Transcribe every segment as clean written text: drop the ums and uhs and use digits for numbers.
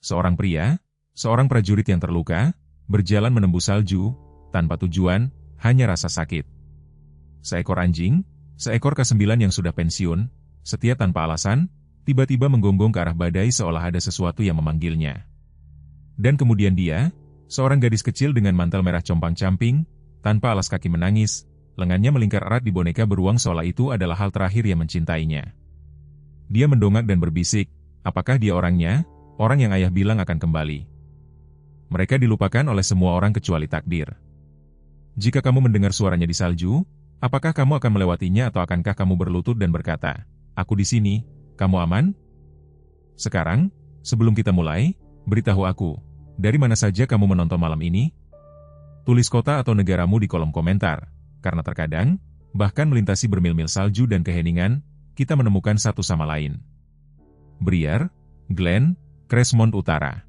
Seorang pria, seorang prajurit yang terluka, berjalan menembus salju, tanpa tujuan, hanya rasa sakit. Seekor anjing, seekor K9 yang sudah pensiun, setia tanpa alasan, tiba-tiba menggonggong ke arah badai seolah ada sesuatu yang memanggilnya. Dan kemudian dia, seorang gadis kecil dengan mantel merah compang-camping, tanpa alas kaki menangis, lengannya melingkar erat di boneka beruang seolah itu adalah hal terakhir yang mencintainya. Dia mendongak dan berbisik, apakah dia orangnya, orang yang ayah bilang akan kembali. Mereka dilupakan oleh semua orang kecuali takdir. Jika kamu mendengar suaranya di salju, apakah kamu akan melewatinya atau akankah kamu berlutut dan berkata, "Aku di sini, kamu aman?" Sekarang, sebelum kita mulai, beritahu aku, dari mana saja kamu menonton malam ini? Tulis kota atau negaramu di kolom komentar, karena terkadang, bahkan melintasi bermil-mil salju dan keheningan, kita menemukan satu sama lain. Briar, Glen, Crestmont Utara.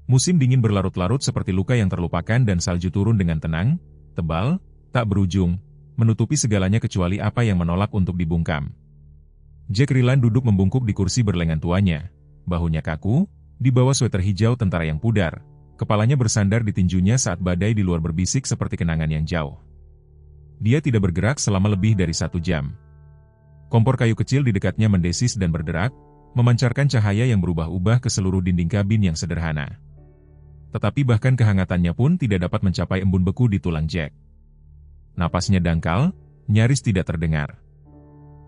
Musim dingin berlarut-larut seperti luka yang terlupakan dan salju turun dengan tenang, tebal, tak berujung, menutupi segalanya kecuali apa yang menolak untuk dibungkam. Jack Ryland duduk membungkuk di kursi berlengan tuanya, bahunya kaku, di bawah sweater hijau tentara yang pudar, kepalanya bersandar di tinjunya saat badai di luar berbisik seperti kenangan yang jauh. Dia tidak bergerak selama lebih dari 1 jam. Kompor kayu kecil di dekatnya mendesis dan berderak, memancarkan cahaya yang berubah-ubah ke seluruh dinding kabin yang sederhana. Tetapi bahkan kehangatannya pun tidak dapat mencapai embun beku di tulang Jack. Napasnya dangkal, nyaris tidak terdengar.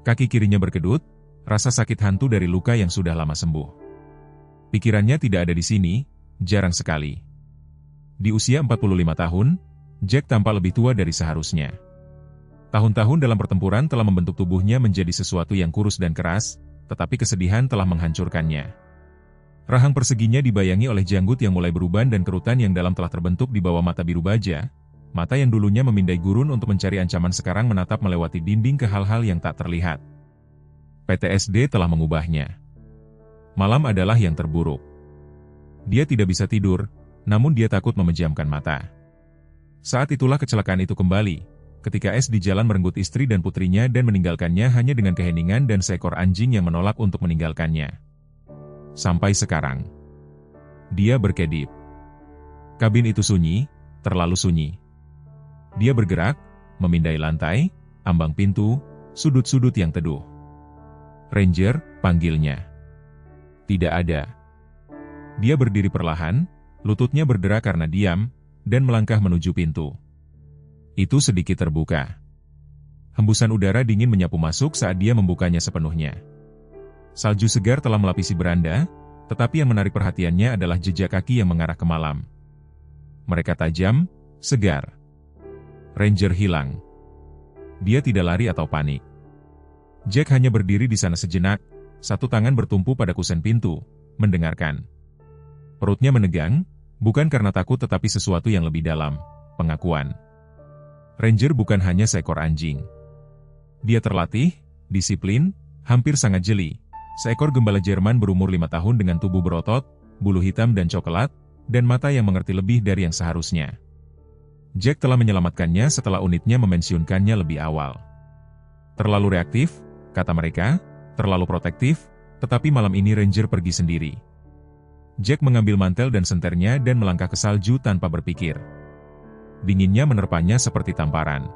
Kaki kirinya berkedut, rasa sakit hantu dari luka yang sudah lama sembuh. Pikirannya tidak ada di sini, jarang sekali. Di usia 45 tahun, Jack tampak lebih tua dari seharusnya. Tahun-tahun dalam pertempuran telah membentuk tubuhnya menjadi sesuatu yang kurus dan keras, tetapi kesedihan telah menghancurkannya. Rahang perseginya dibayangi oleh janggut yang mulai beruban dan kerutan yang dalam telah terbentuk di bawah mata biru baja, mata yang dulunya memindai gurun untuk mencari ancaman sekarang menatap melewati dinding ke hal-hal yang tak terlihat. PTSD telah mengubahnya. Malam adalah yang terburuk. Dia tidak bisa tidur, namun dia takut memejamkan mata. Saat itulah kecelakaan itu kembali, ketika S di jalan merenggut istri dan putrinya dan meninggalkannya hanya dengan keheningan dan seekor anjing yang menolak untuk meninggalkannya. Sampai sekarang, dia berkedip. Kabin itu sunyi, terlalu sunyi. Dia bergerak, memindai lantai, ambang pintu, sudut-sudut yang teduh. "Ranger," panggilnya. Tidak ada. Dia berdiri perlahan, lututnya berderak karena diam, dan melangkah menuju pintu. Itu sedikit terbuka. Hembusan udara dingin menyapu masuk saat dia membukanya sepenuhnya. Salju segar telah melapisi beranda, tetapi yang menarik perhatiannya adalah jejak kaki yang mengarah ke malam. Mereka tajam, segar. Ranger hilang. Dia tidak lari atau panik. Jack hanya berdiri di sana sejenak, satu tangan bertumpu pada kusen pintu, mendengarkan. Perutnya menegang, bukan karena takut tetapi sesuatu yang lebih dalam, pengakuan. Ranger bukan hanya seekor anjing. Dia terlatih, disiplin, hampir sangat jeli. Seekor gembala Jerman berumur 5 tahun dengan tubuh berotot, bulu hitam dan coklat, dan mata yang mengerti lebih dari yang seharusnya. Jack telah menyelamatkannya setelah unitnya memensiunkannya lebih awal. Terlalu reaktif, kata mereka, terlalu protektif, tetapi malam ini Ranger pergi sendiri. Jack mengambil mantel dan senternya dan melangkah ke salju tanpa berpikir. Dinginnya menerpanya seperti tamparan.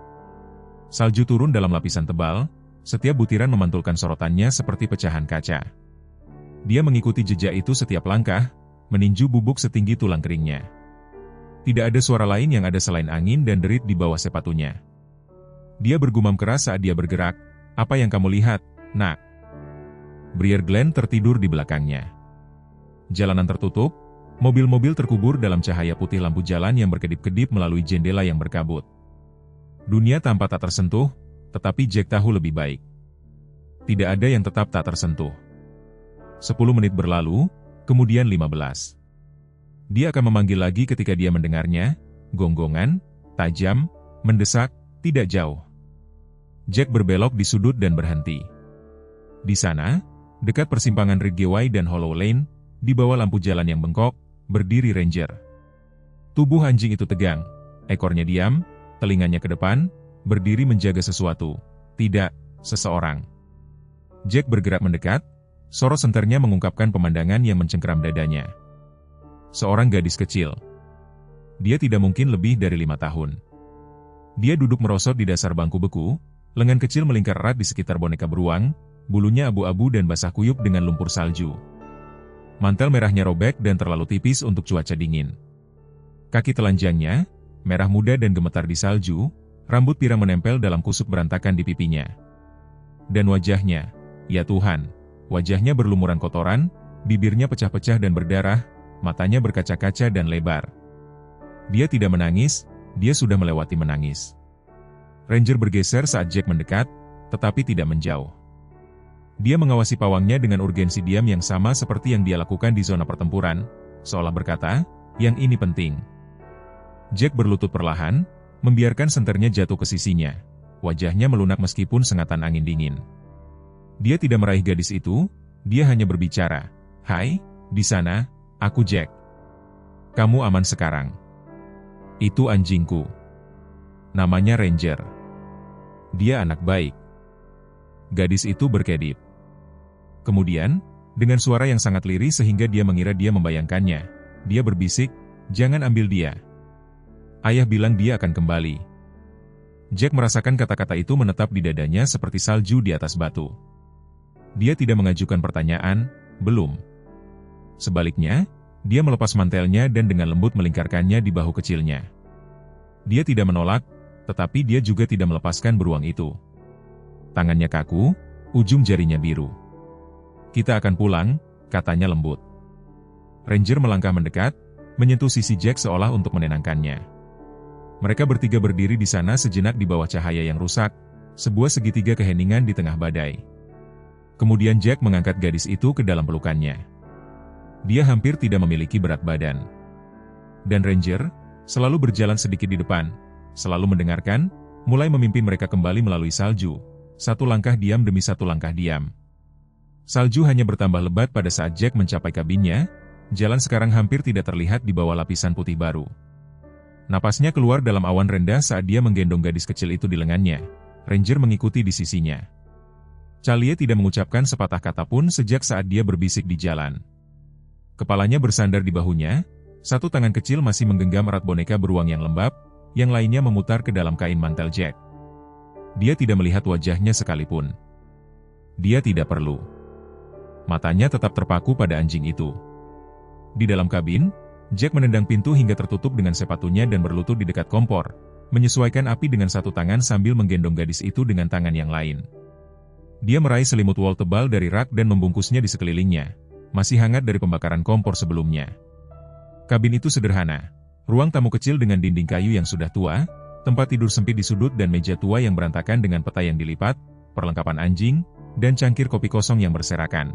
Salju turun dalam lapisan tebal, setiap butiran memantulkan sorotannya seperti pecahan kaca. Dia mengikuti jejak itu setiap langkah, meninju bubuk setinggi tulang keringnya. Tidak ada suara lain yang ada selain angin dan derit di bawah sepatunya. Dia bergumam keras saat dia bergerak, "Apa yang kamu lihat, nak?" Briar Glen tertidur di belakangnya. Jalanan tertutup, mobil-mobil terkubur dalam cahaya putih lampu jalan yang berkedip-kedip melalui jendela yang berkabut. Dunia tampak tak tersentuh, tetapi Jack tahu lebih baik. Tidak ada yang tetap tak tersentuh. 10 menit berlalu, kemudian 15. Dia akan memanggil lagi ketika dia mendengarnya, gonggongan, tajam, mendesak, tidak jauh. Jack berbelok di sudut dan berhenti. Di sana, dekat persimpangan Ridgeway dan Hollow Lane, di bawah lampu jalan yang bengkok, berdiri Ranger. Tubuh anjing itu tegang, ekornya diam, telinganya ke depan, berdiri menjaga sesuatu, tidak seseorang. Jack bergerak mendekat, sorot senternya mengungkapkan pemandangan yang mencengkeram dadanya. seorang gadis kecil. Dia tidak mungkin lebih dari 5 tahun. Dia duduk merosot di dasar bangku beku, lengan kecil melingkar erat di sekitar boneka beruang, bulunya abu-abu dan basah kuyup dengan lumpur salju. Mantel merahnya robek dan terlalu tipis untuk cuaca dingin. Kaki telanjangnya, merah muda dan gemetar di salju, rambut pirang menempel dalam kusut berantakan di pipinya. Dan wajahnya, ya Tuhan, wajahnya berlumuran kotoran, bibirnya pecah-pecah dan berdarah, matanya berkaca-kaca dan lebar. Dia tidak menangis, dia sudah melewati menangis. Ranger bergeser saat Jack mendekat, tetapi tidak menjauh. Dia mengawasi pawangnya dengan urgensi diam yang sama seperti yang dia lakukan di zona pertempuran, seolah berkata, yang ini penting. Jack berlutut perlahan, membiarkan senternya jatuh ke sisinya. Wajahnya melunak meskipun sengatan angin dingin. Dia tidak meraih gadis itu, dia hanya berbicara, "Hai, di sana, aku Jack. Kamu aman sekarang. Itu anjingku. Namanya Ranger. Dia anak baik." Gadis itu berkedip. Kemudian, dengan suara yang sangat lirih sehingga dia mengira dia membayangkannya, dia berbisik, "Jangan ambil dia. Ayah bilang dia akan kembali." Jack merasakan kata-kata itu menetap di dadanya seperti salju di atas batu. Dia tidak mengajukan pertanyaan, "Belum." Sebaliknya, dia melepas mantelnya dan dengan lembut melingkarkannya di bahu kecilnya. Dia tidak menolak, tetapi dia juga tidak melepaskan beruang itu. Tangannya kaku, ujung jarinya biru. "Kita akan pulang," katanya lembut. Ranger melangkah mendekat, menyentuh sisi Jack seolah untuk menenangkannya. Mereka bertiga berdiri di sana sejenak di bawah cahaya yang rusak, sebuah segitiga keheningan di tengah badai. Kemudian Jack mengangkat gadis itu ke dalam pelukannya. Dia hampir tidak memiliki berat badan. Dan Ranger, selalu berjalan sedikit di depan, selalu mendengarkan, mulai memimpin mereka kembali melalui salju, satu langkah diam demi satu langkah diam. Salju hanya bertambah lebat pada saat Jack mencapai kabinnya, jalan sekarang hampir tidak terlihat di bawah lapisan putih baru. Napasnya keluar dalam awan rendah saat dia menggendong gadis kecil itu di lengannya. Ranger mengikuti di sisinya. Charlie tidak mengucapkan sepatah kata pun sejak saat dia berbisik di jalan. Kepalanya bersandar di bahunya, satu tangan kecil masih menggenggam erat boneka beruang yang lembab, yang lainnya memutar ke dalam kain mantel Jack. Dia tidak melihat wajahnya sekalipun. Dia tidak perlu. Matanya tetap terpaku pada anjing itu. Di dalam kabin, Jack menendang pintu hingga tertutup dengan sepatunya dan berlutut di dekat kompor, menyesuaikan api dengan satu tangan sambil menggendong gadis itu dengan tangan yang lain. Dia meraih selimut wol tebal dari rak dan membungkusnya di sekelilingnya, masih hangat dari pembakaran kompor sebelumnya. Kabin itu sederhana, ruang tamu kecil dengan dinding kayu yang sudah tua, tempat tidur sempit di sudut dan meja tua yang berantakan dengan peta yang dilipat, perlengkapan anjing, dan cangkir kopi kosong yang berserakan.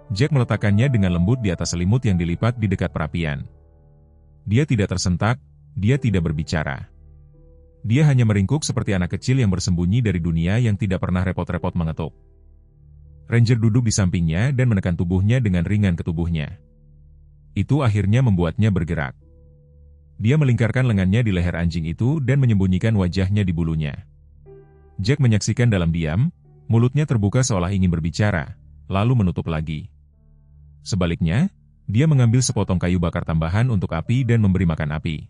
Jack meletakkannya dengan lembut di atas selimut yang dilipat di dekat perapian. Dia tidak tersentak, dia tidak berbicara. Dia hanya meringkuk seperti anak kecil yang bersembunyi dari dunia yang tidak pernah repot-repot mengetuk. Ranger duduk di sampingnya dan menekan tubuhnya dengan ringan ke tubuhnya. Itu akhirnya membuatnya bergerak. Dia melingkarkan lengannya di leher anjing itu dan menyembunyikan wajahnya di bulunya. Jack menyaksikan dalam diam, mulutnya terbuka seolah ingin berbicara, lalu menutup lagi. Sebaliknya, dia mengambil sepotong kayu bakar tambahan untuk api dan memberi makan api.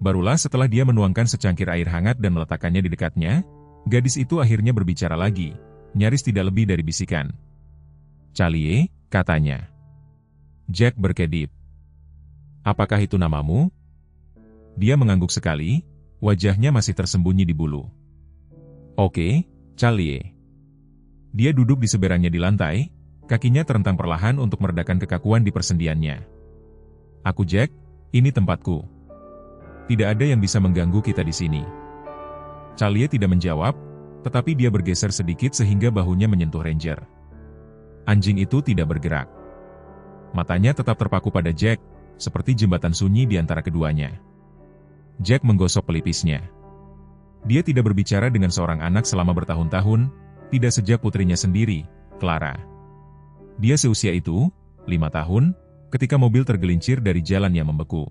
Barulah setelah dia menuangkan secangkir air hangat dan meletakkannya di dekatnya, gadis itu akhirnya berbicara lagi, nyaris tidak lebih dari bisikan. "Charlie," katanya. Jack berkedip. "Apakah itu namamu?" Dia mengangguk sekali, wajahnya masih tersembunyi di bulu. "Oke, Charlie." Dia duduk di seberangnya di lantai, kakinya terentang perlahan untuk meredakan kekakuan di persendiannya. "Aku Jack, ini tempatku. Tidak ada yang bisa mengganggu kita di sini." Charlie tidak menjawab, tetapi dia bergeser sedikit sehingga bahunya menyentuh Ranger. Anjing itu tidak bergerak. Matanya tetap terpaku pada Jack, seperti jembatan sunyi di antara keduanya. Jack menggosok pelipisnya. Dia tidak berbicara dengan seorang anak selama bertahun-tahun, tidak sejak putrinya sendiri, Clara. Dia seusia itu, 5 tahun, ketika mobil tergelincir dari jalan yang membeku.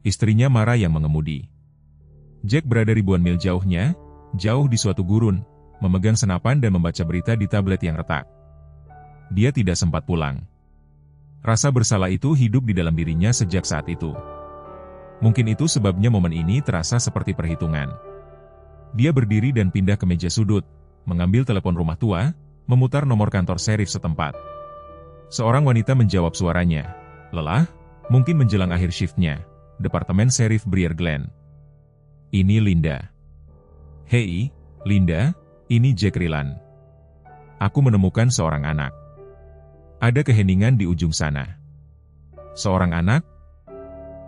Istrinya Mara yang mengemudi. Jack berada ribuan mil jauhnya, jauh di suatu gurun, memegang senapan dan membaca berita di tablet yang retak. Dia tidak sempat pulang. Rasa bersalah itu hidup di dalam dirinya sejak saat itu. Mungkin itu sebabnya momen ini terasa seperti perhitungan. Dia berdiri dan pindah ke meja sudut, mengambil telepon rumah tua, memutar nomor kantor serif setempat. Seorang wanita menjawab suaranya. Lelah, mungkin menjelang akhir shiftnya. Departemen Serif Briar Glen. Ini Linda. Hei, Linda, ini Jack Ryland. Aku menemukan seorang anak. Ada keheningan di ujung sana. Seorang anak?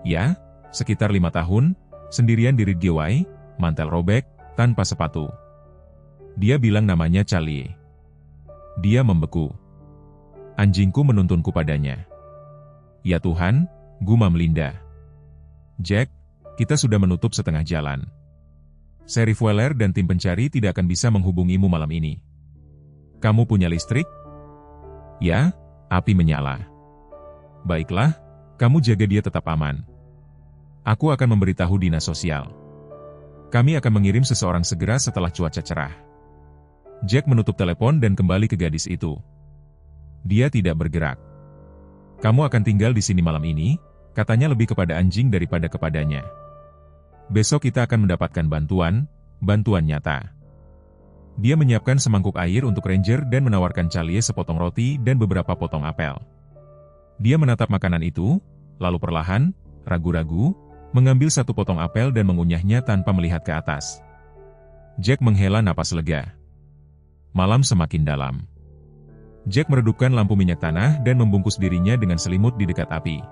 Ya, sekitar 5 tahun, sendirian di Ridgeway, mantel robek, tanpa sepatu. Dia bilang namanya Charlie. Dia membeku. Anjingku menuntunku padanya. Ya Tuhan, gumam Linda. Jack, kita sudah menutup setengah jalan. Sheriff Weller dan tim pencari tidak akan bisa menghubungimu malam ini. Kamu punya listrik? Ya, api menyala. Baiklah, kamu jaga dia tetap aman. Aku akan memberitahu dinas sosial. Kami akan mengirim seseorang segera setelah cuaca cerah. Jack menutup telepon dan kembali ke gadis itu. Dia tidak bergerak. Kamu akan tinggal di sini malam ini, katanya lebih kepada anjing daripada kepadanya. Besok kita akan mendapatkan bantuan nyata. Dia menyiapkan semangkuk air untuk Ranger dan menawarkan Charlie sepotong roti dan beberapa potong apel. Dia menatap makanan itu, lalu perlahan, ragu-ragu, mengambil satu potong apel dan mengunyahnya tanpa melihat ke atas. Jack menghela napas lega. Malam semakin dalam. Jack meredupkan lampu minyak tanah dan membungkus dirinya dengan selimut di dekat api.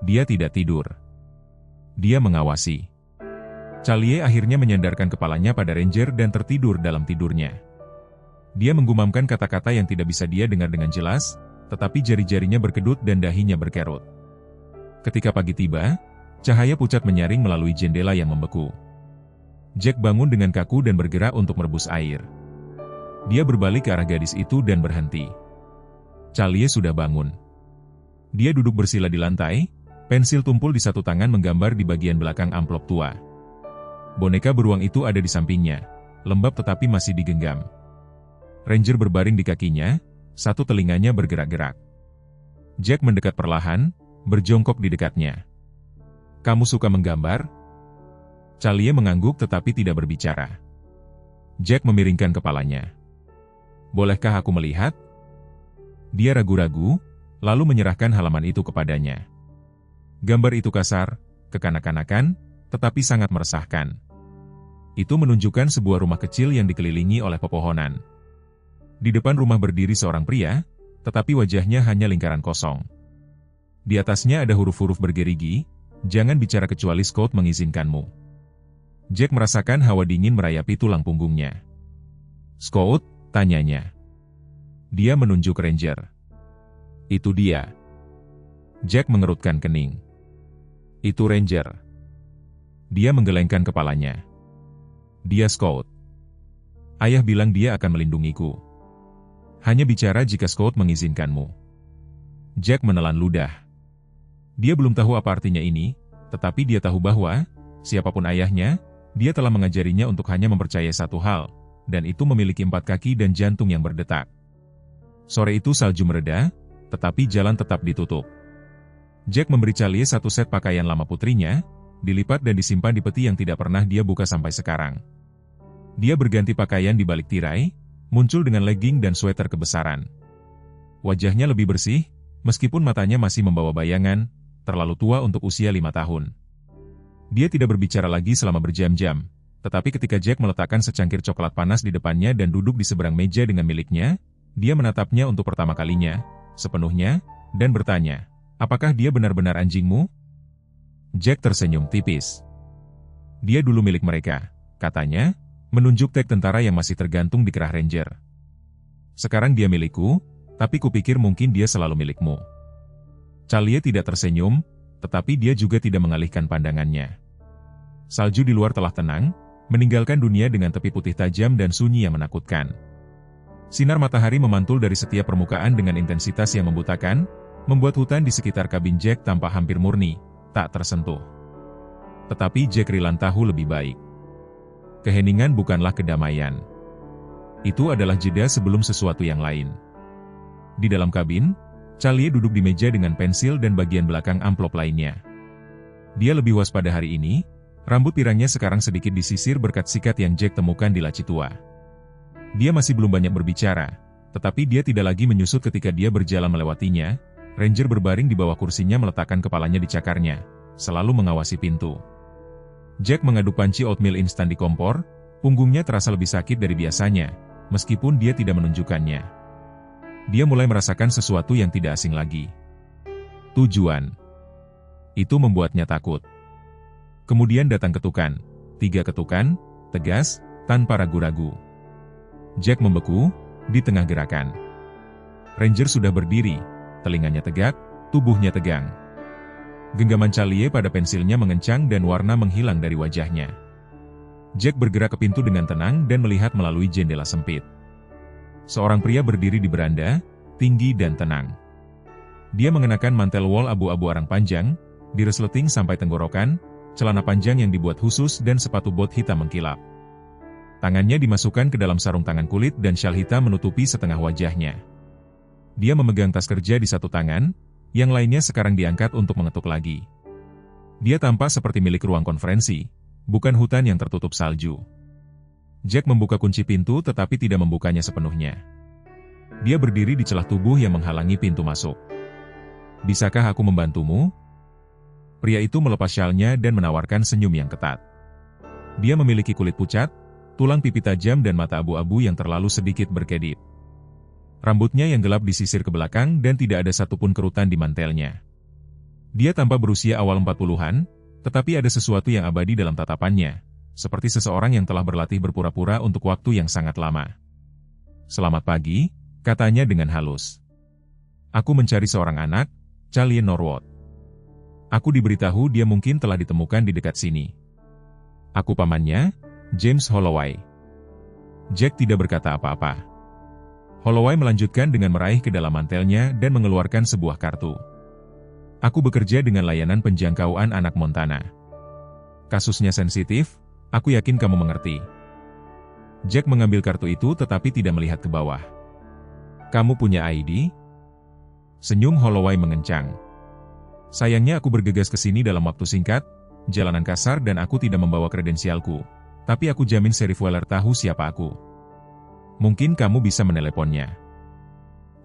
Dia tidak tidur. Dia mengawasi. Charlie akhirnya menyandarkan kepalanya pada Ranger dan tertidur dalam tidurnya. Dia menggumamkan kata-kata yang tidak bisa dia dengar dengan jelas, tetapi jari-jarinya berkedut dan dahinya berkerut. Ketika pagi tiba, cahaya pucat menyaring melalui jendela yang membeku. Jack bangun dengan kaku dan bergerak untuk merebus air. Dia berbalik ke arah gadis itu dan berhenti. Charlie sudah bangun. Dia duduk bersila di lantai, pensil tumpul di satu tangan menggambar di bagian belakang amplop tua. Boneka beruang itu ada di sampingnya, lembab tetapi masih digenggam. Ranger berbaring di kakinya, satu telinganya bergerak-gerak. Jack mendekat perlahan, berjongkok di dekatnya. Kamu suka menggambar? Charlie mengangguk tetapi tidak berbicara. Jack memiringkan kepalanya. Bolehkah aku melihat? Dia ragu-ragu, lalu menyerahkan halaman itu kepadanya. Gambar itu kasar, kekanak-kanakan, tetapi sangat meresahkan. Itu menunjukkan sebuah rumah kecil yang dikelilingi oleh pepohonan. Di depan rumah berdiri seorang pria, tetapi wajahnya hanya lingkaran kosong. Di atasnya ada huruf-huruf bergerigi, jangan bicara kecuali Scott mengizinkanmu. Jack merasakan hawa dingin merayapi tulang punggungnya. Scott, tanyanya. Dia menunjuk Ranger. Itu dia. Jack mengerutkan kening. Itu Ranger. Dia menggelengkan kepalanya. Dia Scott. Ayah bilang dia akan melindungiku. Hanya bicara jika Scott mengizinkanmu. Jack menelan ludah. Dia belum tahu apa artinya ini, tetapi dia tahu bahwa, siapapun ayahnya, dia telah mengajarinya untuk hanya mempercayai satu hal, dan itu memiliki 4 kaki dan jantung yang berdetak. Sore itu salju mereda, tetapi jalan tetap ditutup. Jack memberi Charlie satu set pakaian lama putrinya, dilipat dan disimpan di peti yang tidak pernah dia buka sampai sekarang. Dia berganti pakaian di balik tirai, muncul dengan legging dan sweater kebesaran. Wajahnya lebih bersih, meskipun matanya masih membawa bayangan, terlalu tua untuk usia 5 tahun. Dia tidak berbicara lagi selama berjam-jam, tetapi ketika Jack meletakkan secangkir coklat panas di depannya dan duduk di seberang meja dengan miliknya, dia menatapnya untuk pertama kalinya, sepenuhnya, dan bertanya, apakah dia benar-benar anjingmu? Jack tersenyum tipis. Dia dulu milik mereka, katanya, menunjuk tag tentara yang masih tergantung di kerah Ranger. Sekarang dia milikku, tapi kupikir mungkin dia selalu milikmu. Charlie tidak tersenyum, tetapi dia juga tidak mengalihkan pandangannya. Salju di luar telah tenang, meninggalkan dunia dengan tepi putih tajam dan sunyi yang menakutkan. Sinar matahari memantul dari setiap permukaan dengan intensitas yang membutakan, membuat hutan di sekitar kabin Jack tampak hampir murni, tak tersentuh. Tetapi Jack Ryland tahu lebih baik. Keheningan bukanlah kedamaian. Itu adalah jeda sebelum sesuatu yang lain. Di dalam kabin, Charlie duduk di meja dengan pensil dan bagian belakang amplop lainnya. Dia lebih waspada hari ini, rambut pirangnya sekarang sedikit disisir berkat sikat yang Jack temukan di laci tua. Dia masih belum banyak berbicara, tetapi dia tidak lagi menyusut ketika dia berjalan melewatinya. Ranger berbaring di bawah kursinya meletakkan kepalanya di cakarnya, selalu mengawasi pintu. Jack mengaduk panci oatmeal instan di kompor, punggungnya terasa lebih sakit dari biasanya, meskipun dia tidak menunjukkannya. Dia mulai merasakan sesuatu yang tidak asing lagi. Tujuan. Itu membuatnya takut. Kemudian datang ketukan. 3 ketukan, tegas, tanpa ragu-ragu. Jack membeku, di tengah gerakan. Ranger sudah berdiri, telinganya tegak, tubuhnya tegang. Genggaman Charlie pada pensilnya mengencang dan warna menghilang dari wajahnya. Jack bergerak ke pintu dengan tenang dan melihat melalui jendela sempit. Seorang pria berdiri di beranda, tinggi dan tenang. Dia mengenakan mantel wol abu-abu arang panjang, diresleting sampai tenggorokan, celana panjang yang dibuat khusus dan sepatu bot hitam mengkilap. Tangannya dimasukkan ke dalam sarung tangan kulit dan syal hitam menutupi setengah wajahnya. Dia memegang tas kerja di satu tangan, yang lainnya sekarang diangkat untuk mengetuk lagi. Dia tampak seperti milik ruang konferensi, bukan hutan yang tertutup salju. Jack membuka kunci pintu tetapi tidak membukanya sepenuhnya. Dia berdiri di celah tubuh yang menghalangi pintu masuk. "Bisakah aku membantumu?" Pria itu melepas syalnya dan menawarkan senyum yang ketat. Dia memiliki kulit pucat, tulang pipi tajam dan mata abu-abu yang terlalu sedikit berkedip. Rambutnya yang gelap disisir ke belakang dan tidak ada satupun kerutan di mantelnya. Dia tampak berusia awal 40-an, tetapi ada sesuatu yang abadi dalam tatapannya, seperti seseorang yang telah berlatih berpura-pura untuk waktu yang sangat lama. "Selamat pagi," katanya dengan halus. "Aku mencari seorang anak, Charlie Norwood. Aku diberitahu dia mungkin telah ditemukan di dekat sini. Aku pamannya, James Holloway." Jack tidak berkata apa-apa. Holloway melanjutkan dengan meraih ke dalam mantelnya dan mengeluarkan sebuah kartu. "Aku bekerja dengan layanan penjangkauan anak Montana. Kasusnya sensitif, aku yakin kamu mengerti." Jack mengambil kartu itu tetapi tidak melihat ke bawah. "Kamu punya ID?" Senyum Holloway mengencang. "Sayangnya aku bergegas ke sini dalam waktu singkat, jalanan kasar dan aku tidak membawa kredensialku. Tapi aku jamin Sheriff Weller tahu siapa aku. Mungkin kamu bisa meneleponnya."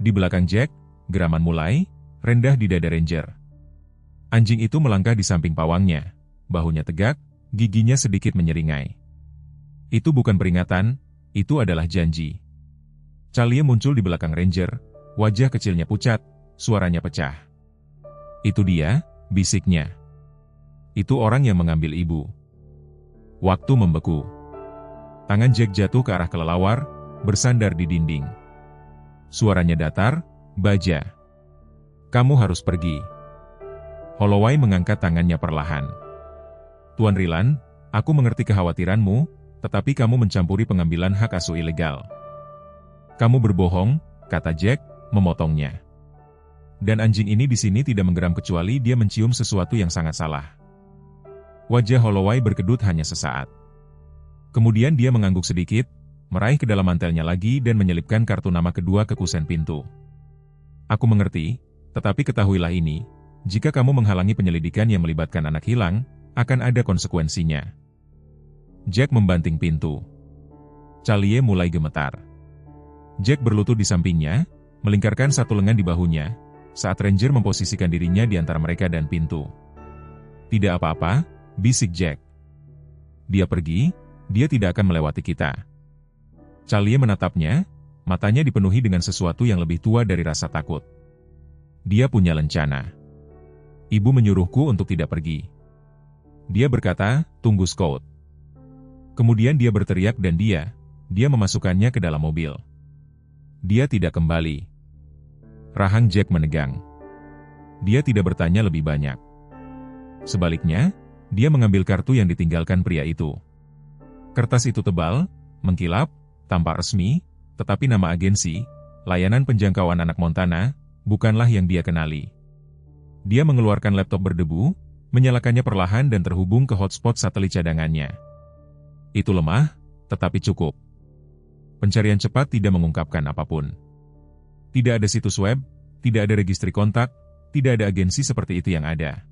Di belakang Jack, geraman mulai, rendah di dada Ranger. Anjing itu melangkah di samping pawangnya, bahunya tegak, giginya sedikit menyeringai. Itu bukan peringatan, itu adalah janji. Charlie muncul di belakang Ranger, wajah kecilnya pucat, suaranya pecah. "Itu dia," bisiknya. "Itu orang yang mengambil ibu." Waktu membeku. Tangan Jack jatuh ke arah kelelawar, bersandar di dinding. Suaranya datar, baja. "Kamu harus pergi." Holloway mengangkat tangannya perlahan. "Tuan Rilan, aku mengerti kekhawatiranmu, tetapi kamu mencampuri pengambilan hak asuh ilegal." "Kamu berbohong," kata Jack, memotongnya. "Dan anjing ini di sini tidak menggeram kecuali dia mencium sesuatu yang sangat salah." Wajah Holloway berkedut hanya sesaat. Kemudian dia mengangguk sedikit, meraih ke dalam mantelnya lagi dan menyelipkan kartu nama kedua ke kusen pintu. "Aku mengerti, tetapi ketahuilah ini, jika kamu menghalangi penyelidikan yang melibatkan anak hilang, akan ada konsekuensinya." Jack membanting pintu. Charlie mulai gemetar. Jack berlutut di sampingnya, melingkarkan satu lengan di bahunya, saat Ranger memposisikan dirinya di antara mereka dan pintu. "Tidak apa-apa," bisik Jack. "Dia pergi, dia tidak akan melewati kita." Charlie menatapnya, matanya dipenuhi dengan sesuatu yang lebih tua dari rasa takut. "Dia punya lencana. Ibu menyuruhku untuk tidak pergi." Dia berkata, "Tunggu Scout." Kemudian dia berteriak dan dia memasukkannya ke dalam mobil. Dia tidak kembali. Rahang Jack menegang. Dia tidak bertanya lebih banyak. Sebaliknya, dia mengambil kartu yang ditinggalkan pria itu. Kertas itu tebal, mengkilap, tampak resmi, tetapi nama agensi, Layanan Penjangkauan Anak Montana, bukanlah yang dia kenali. Dia mengeluarkan laptop berdebu, menyalakannya perlahan dan terhubung ke hotspot satelit cadangannya. Itu lemah, tetapi cukup. Pencarian cepat tidak mengungkapkan apapun. Tidak ada situs web, tidak ada registri kontak, tidak ada agensi seperti itu yang ada.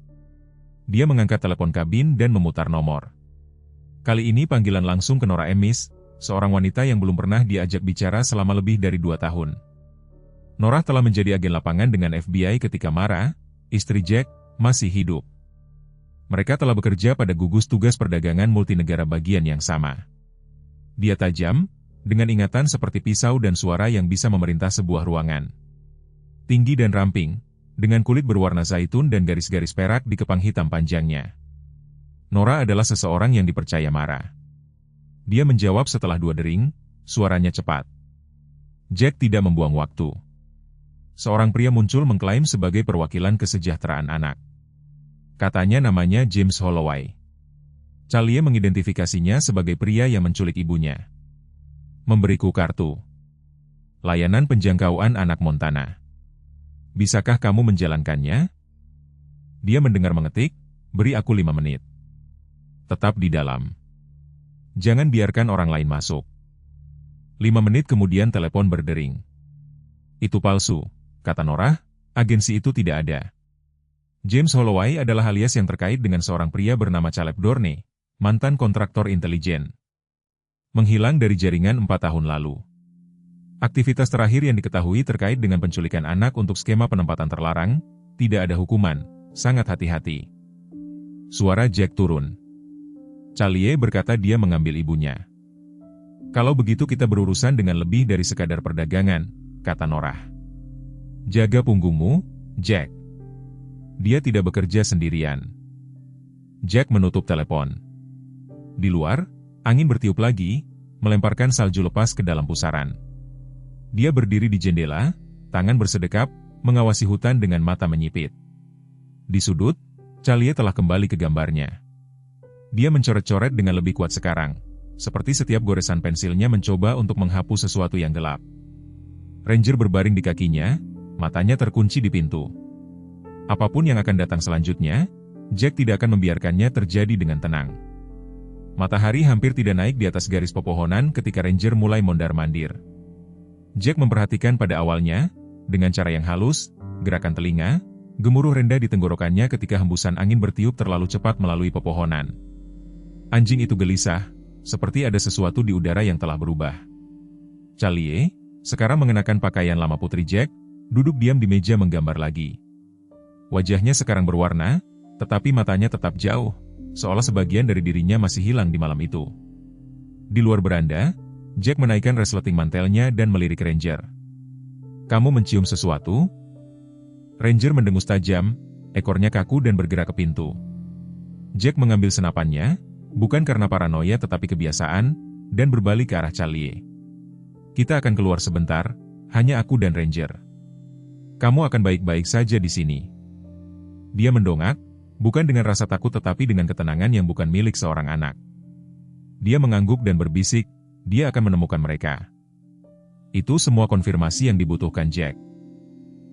Dia mengangkat telepon kabin dan memutar nomor. Kali ini panggilan langsung ke Nora Emis, seorang wanita yang belum pernah diajak bicara selama lebih dari 2 tahun. Nora telah menjadi agen lapangan dengan FBI ketika Mara, istri Jack, masih hidup. Mereka telah bekerja pada gugus tugas perdagangan multinegara bagian yang sama. Dia tajam, dengan ingatan seperti pisau dan suara yang bisa memerintah sebuah ruangan. Tinggi dan ramping, dengan kulit berwarna zaitun dan garis-garis perak di kepang hitam panjangnya. Nora adalah seseorang yang dipercaya Mara. Dia menjawab setelah 2 dering, suaranya cepat. Jack tidak membuang waktu. Seorang pria muncul mengklaim sebagai perwakilan kesejahteraan anak. Katanya namanya James Holloway. Charlie mengidentifikasinya sebagai pria yang menculik ibunya. Memberiku kartu. Layanan penjangkauan anak Montana. Bisakah kamu menjalankannya? Dia mendengar mengetik, beri aku 5 menit. Tetap di dalam. Jangan biarkan orang lain masuk. 5 menit kemudian telepon berdering. Itu palsu, kata Nora, agensi itu tidak ada. James Holloway adalah alias yang terkait dengan seorang pria bernama Caleb Dorney, mantan kontraktor intelijen. Menghilang dari jaringan 4 tahun lalu. Aktivitas terakhir yang diketahui terkait dengan penculikan anak untuk skema penempatan terlarang, tidak ada hukuman, sangat hati-hati. Suara Jack turun. Charlie berkata dia mengambil ibunya. Kalau begitu kita berurusan dengan lebih dari sekadar perdagangan, kata Nora. Jaga punggungmu, Jack. Dia tidak bekerja sendirian. Jack menutup telepon. Di luar, angin bertiup lagi, melemparkan salju lepas ke dalam pusaran. Dia berdiri di jendela, tangan bersedekap, mengawasi hutan dengan mata menyipit. Di sudut, Charlie telah kembali ke gambarnya. Dia mencoret-coret dengan lebih kuat sekarang, seperti setiap goresan pensilnya mencoba untuk menghapus sesuatu yang gelap. Ranger berbaring di kakinya, matanya terkunci di pintu. Apapun yang akan datang selanjutnya, Jack tidak akan membiarkannya terjadi dengan tenang. Matahari hampir tidak naik di atas garis pepohonan ketika Ranger mulai mondar-mandir. Jack memperhatikan pada awalnya, dengan cara yang halus, gerakan telinga, gemuruh rendah di tenggorokannya ketika hembusan angin bertiup terlalu cepat melalui pepohonan. Anjing itu gelisah, seperti ada sesuatu di udara yang telah berubah. Charlie, sekarang mengenakan pakaian lama putri Jack, duduk diam di meja menggambar lagi. Wajahnya sekarang berwarna, tetapi matanya tetap jauh, seolah sebagian dari dirinya masih hilang di malam itu. Di luar beranda, Jack menaikkan resleting mantelnya dan melirik Ranger. Kamu mencium sesuatu? Ranger mendengus tajam, ekornya kaku dan bergerak ke pintu. Jack mengambil senapannya, bukan karena paranoia tetapi kebiasaan, dan berbalik ke arah Charlie. Kita akan keluar sebentar, hanya aku dan Ranger. Kamu akan baik-baik saja di sini. Dia mendongak, bukan dengan rasa takut tetapi dengan ketenangan yang bukan milik seorang anak. Dia mengangguk dan berbisik, dia akan menemukan mereka. Itu semua konfirmasi yang dibutuhkan Jack.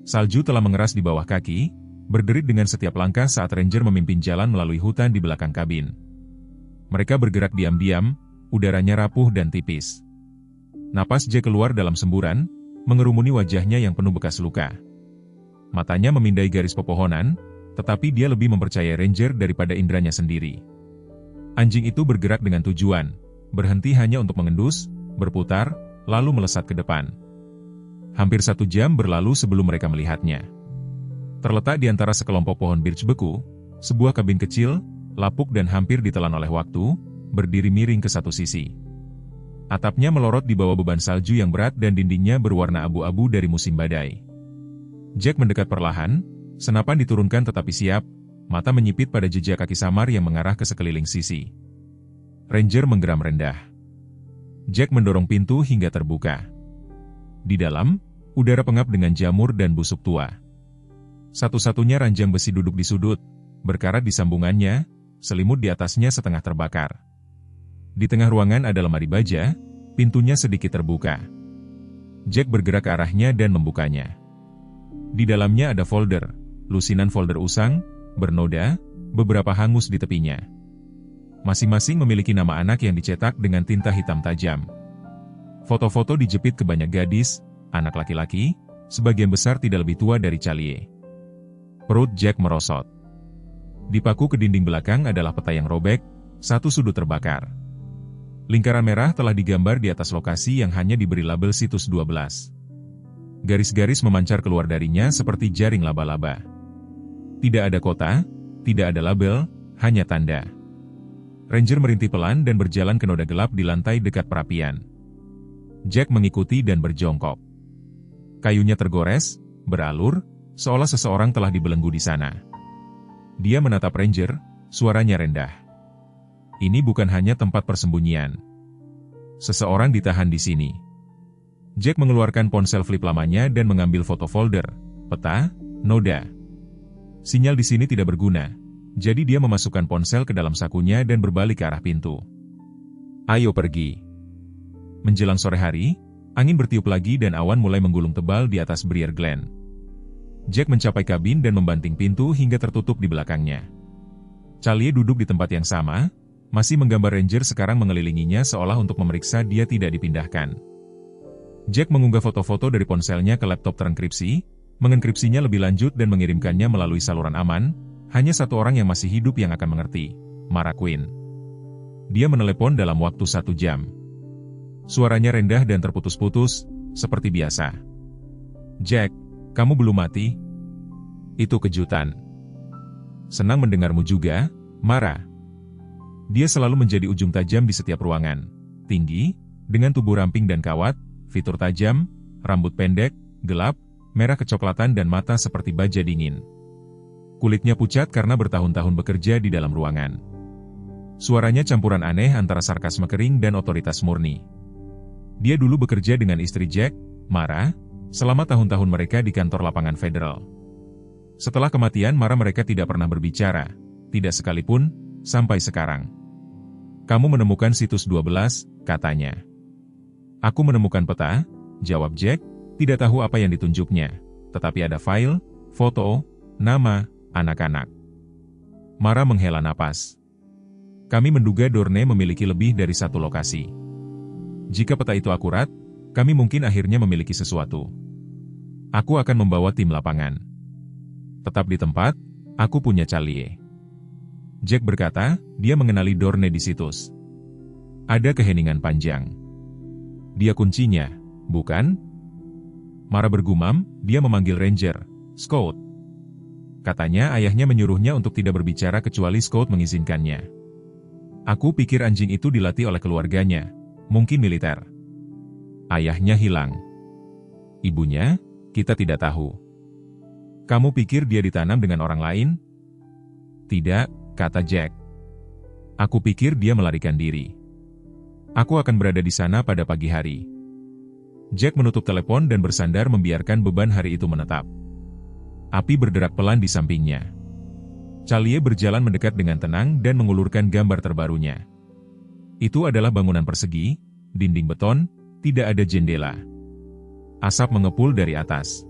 Salju telah mengeras di bawah kaki, berderit dengan setiap langkah saat Ranger memimpin jalan melalui hutan di belakang kabin. Mereka bergerak diam-diam, udaranya rapuh dan tipis. Napas Jack keluar dalam semburan, mengerumuni wajahnya yang penuh bekas luka. Matanya memindai garis pepohonan, tetapi dia lebih mempercayai Ranger daripada indranya sendiri. Anjing itu bergerak dengan tujuan, berhenti hanya untuk mengendus, berputar, lalu melesat ke depan. Hampir 1 jam berlalu sebelum mereka melihatnya. Terletak di antara sekelompok pohon birch beku, sebuah kabin kecil, lapuk dan hampir ditelan oleh waktu, berdiri miring ke satu sisi. Atapnya melorot di bawah beban salju yang berat dan dindingnya berwarna abu-abu dari musim badai. Jack mendekat perlahan, senapan diturunkan tetapi siap, mata menyipit pada jejak kaki samar yang mengarah ke sekeliling sisi. Ranger menggeram rendah. Jack mendorong pintu hingga terbuka. Di dalam, udara pengap dengan jamur dan busuk tua. Satu-satunya ranjang besi duduk di sudut, berkarat di sambungannya, selimut di atasnya setengah terbakar. Di tengah ruangan ada lemari baja, pintunya sedikit terbuka. Jack bergerak ke arahnya dan membukanya. Di dalamnya ada folder, lusinan folder usang, bernoda, beberapa hangus di tepinya. Masing-masing memiliki nama anak yang dicetak dengan tinta hitam tajam. Foto-foto dijepit ke banyak gadis, anak laki-laki, sebagian besar tidak lebih tua dari Charlie. Perut Jack merosot. Dipaku ke dinding belakang adalah peta yang robek, satu sudut terbakar. Lingkaran merah telah digambar di atas lokasi yang hanya diberi label situs 12. Garis-garis memancar keluar darinya seperti jaring laba-laba. Tidak ada kota, tidak ada label, hanya tanda. Ranger merintih pelan dan berjalan ke noda gelap di lantai dekat perapian. Jack mengikuti dan berjongkok. Kayunya tergores, beralur, seolah seseorang telah dibelenggu di sana. Dia menatap Ranger, suaranya rendah. Ini bukan hanya tempat persembunyian. Seseorang ditahan di sini. Jack mengeluarkan ponsel flip lamanya dan mengambil foto folder, peta, noda. Sinyal di sini tidak berguna, jadi dia memasukkan ponsel ke dalam sakunya dan berbalik ke arah pintu. Ayo pergi. Menjelang sore hari, angin bertiup lagi dan awan mulai menggulung tebal di atas Briar Glen. Jack mencapai kabin dan membanting pintu hingga tertutup di belakangnya. Charlie duduk di tempat yang sama, masih menggambar Ranger sekarang mengelilinginya seolah untuk memeriksa dia tidak dipindahkan. Jack mengunggah foto-foto dari ponselnya ke laptop terenkripsi, mengenkripsinya lebih lanjut dan mengirimkannya melalui saluran aman. Hanya satu orang yang masih hidup yang akan mengerti, Mara Quinn. Dia menelepon dalam waktu 1 jam. Suaranya rendah dan terputus-putus, seperti biasa. Jack, kamu belum mati? Itu kejutan. Senang mendengarmu juga, Mara. Dia selalu menjadi ujung tajam di setiap ruangan. Tinggi, dengan tubuh ramping dan kawat, fitur tajam, rambut pendek, gelap, merah kecoklatan dan mata seperti baja dingin. Kulitnya pucat karena bertahun-tahun bekerja di dalam ruangan. Suaranya campuran aneh antara sarkasme kering dan otoritas murni. Dia dulu bekerja dengan istri Jack, Mara, selama tahun-tahun mereka di kantor lapangan federal. Setelah kematian Mara mereka tidak pernah berbicara, tidak sekalipun, sampai sekarang. Kamu menemukan situs 12, katanya. Aku menemukan peta, jawab Jack, tidak tahu apa yang ditunjuknya, tetapi ada file, foto, nama, anak-anak. Mara menghela napas. Kami menduga Dorne memiliki lebih dari satu lokasi. Jika peta itu akurat, kami mungkin akhirnya memiliki sesuatu. Aku akan membawa tim lapangan. Tetap di tempat, aku punya Charlie. Jack berkata, dia mengenali Dorne di situs. Ada keheningan panjang. Dia kuncinya, bukan? Mara bergumam, dia memanggil Ranger, Scout. Katanya ayahnya menyuruhnya untuk tidak berbicara kecuali Scout mengizinkannya. Aku pikir anjing itu dilatih oleh keluarganya, mungkin militer. Ayahnya hilang. Ibunya, kita tidak tahu. Kamu pikir dia ditanam dengan orang lain? Tidak, kata Jack. Aku pikir dia melarikan diri. Aku akan berada di sana pada pagi hari. Jack menutup telepon dan bersandar membiarkan beban hari itu menetap. Api berderak pelan di sampingnya. Charlie berjalan mendekat dengan tenang dan mengulurkan gambar terbarunya. Itu adalah bangunan persegi, dinding beton, tidak ada jendela. Asap mengepul dari atas.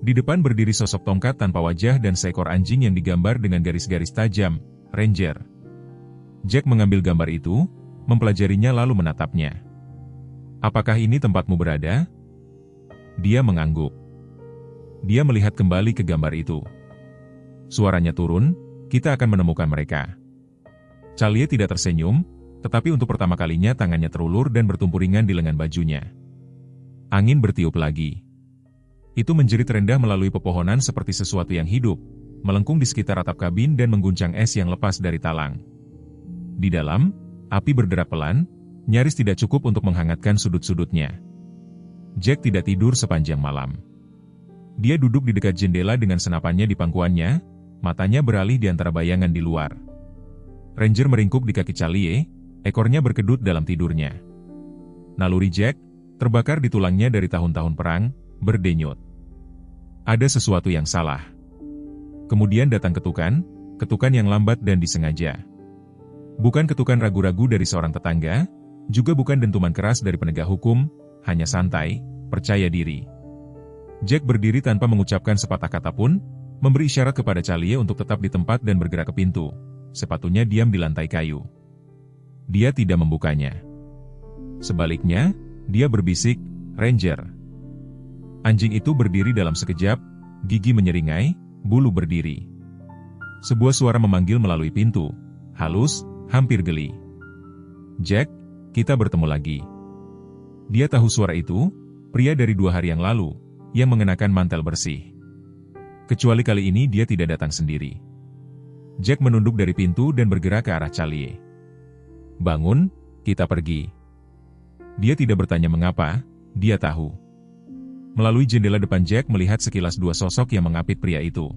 Di depan berdiri sosok tongkat tanpa wajah dan seekor anjing yang digambar dengan garis-garis tajam, Ranger. Jack mengambil gambar itu, mempelajarinya lalu menatapnya. Apakah ini tempatmu berada? Dia mengangguk. Dia melihat kembali ke gambar itu. Suaranya turun, kita akan menemukan mereka. Charlie tidak tersenyum, tetapi untuk pertama kalinya tangannya terulur dan bertumpu ringan di lengan bajunya. Angin bertiup lagi. Itu menjerit rendah melalui pepohonan seperti sesuatu yang hidup, melengkung di sekitar atap kabin dan mengguncang es yang lepas dari talang. Di dalam, api berderak pelan, nyaris tidak cukup untuk menghangatkan sudut-sudutnya. Jack tidak tidur sepanjang malam. Dia duduk di dekat jendela dengan senapannya di pangkuannya, matanya beralih di antara bayangan di luar. Ranger meringkuk di kaki Charlie, ekornya berkedut dalam tidurnya. Naluri Jack, terbakar di tulangnya dari tahun-tahun perang, berdenyut. Ada sesuatu yang salah. Kemudian datang ketukan yang lambat dan disengaja. Bukan ketukan ragu-ragu dari seorang tetangga, juga bukan dentuman keras dari penegak hukum, hanya santai, percaya diri. Jack berdiri tanpa mengucapkan sepatah kata pun, memberi isyarat kepada Charlie untuk tetap di tempat dan bergerak ke pintu. Sepatunya diam di lantai kayu. Dia tidak membukanya. Sebaliknya, dia berbisik, Ranger. Anjing itu berdiri dalam sekejap, gigi menyeringai, bulu berdiri. Sebuah suara memanggil melalui pintu, halus, hampir geli. "Jack, kita bertemu lagi." Dia tahu suara itu, pria dari 2 hari yang lalu, yang mengenakan mantel bersih. Kecuali kali ini dia tidak datang sendiri. Jack menunduk dari pintu dan bergerak ke arah Charlie. "Bangun, kita pergi." Dia tidak bertanya mengapa, dia tahu. Melalui jendela depan Jack melihat sekilas 2 sosok yang mengapit pria itu.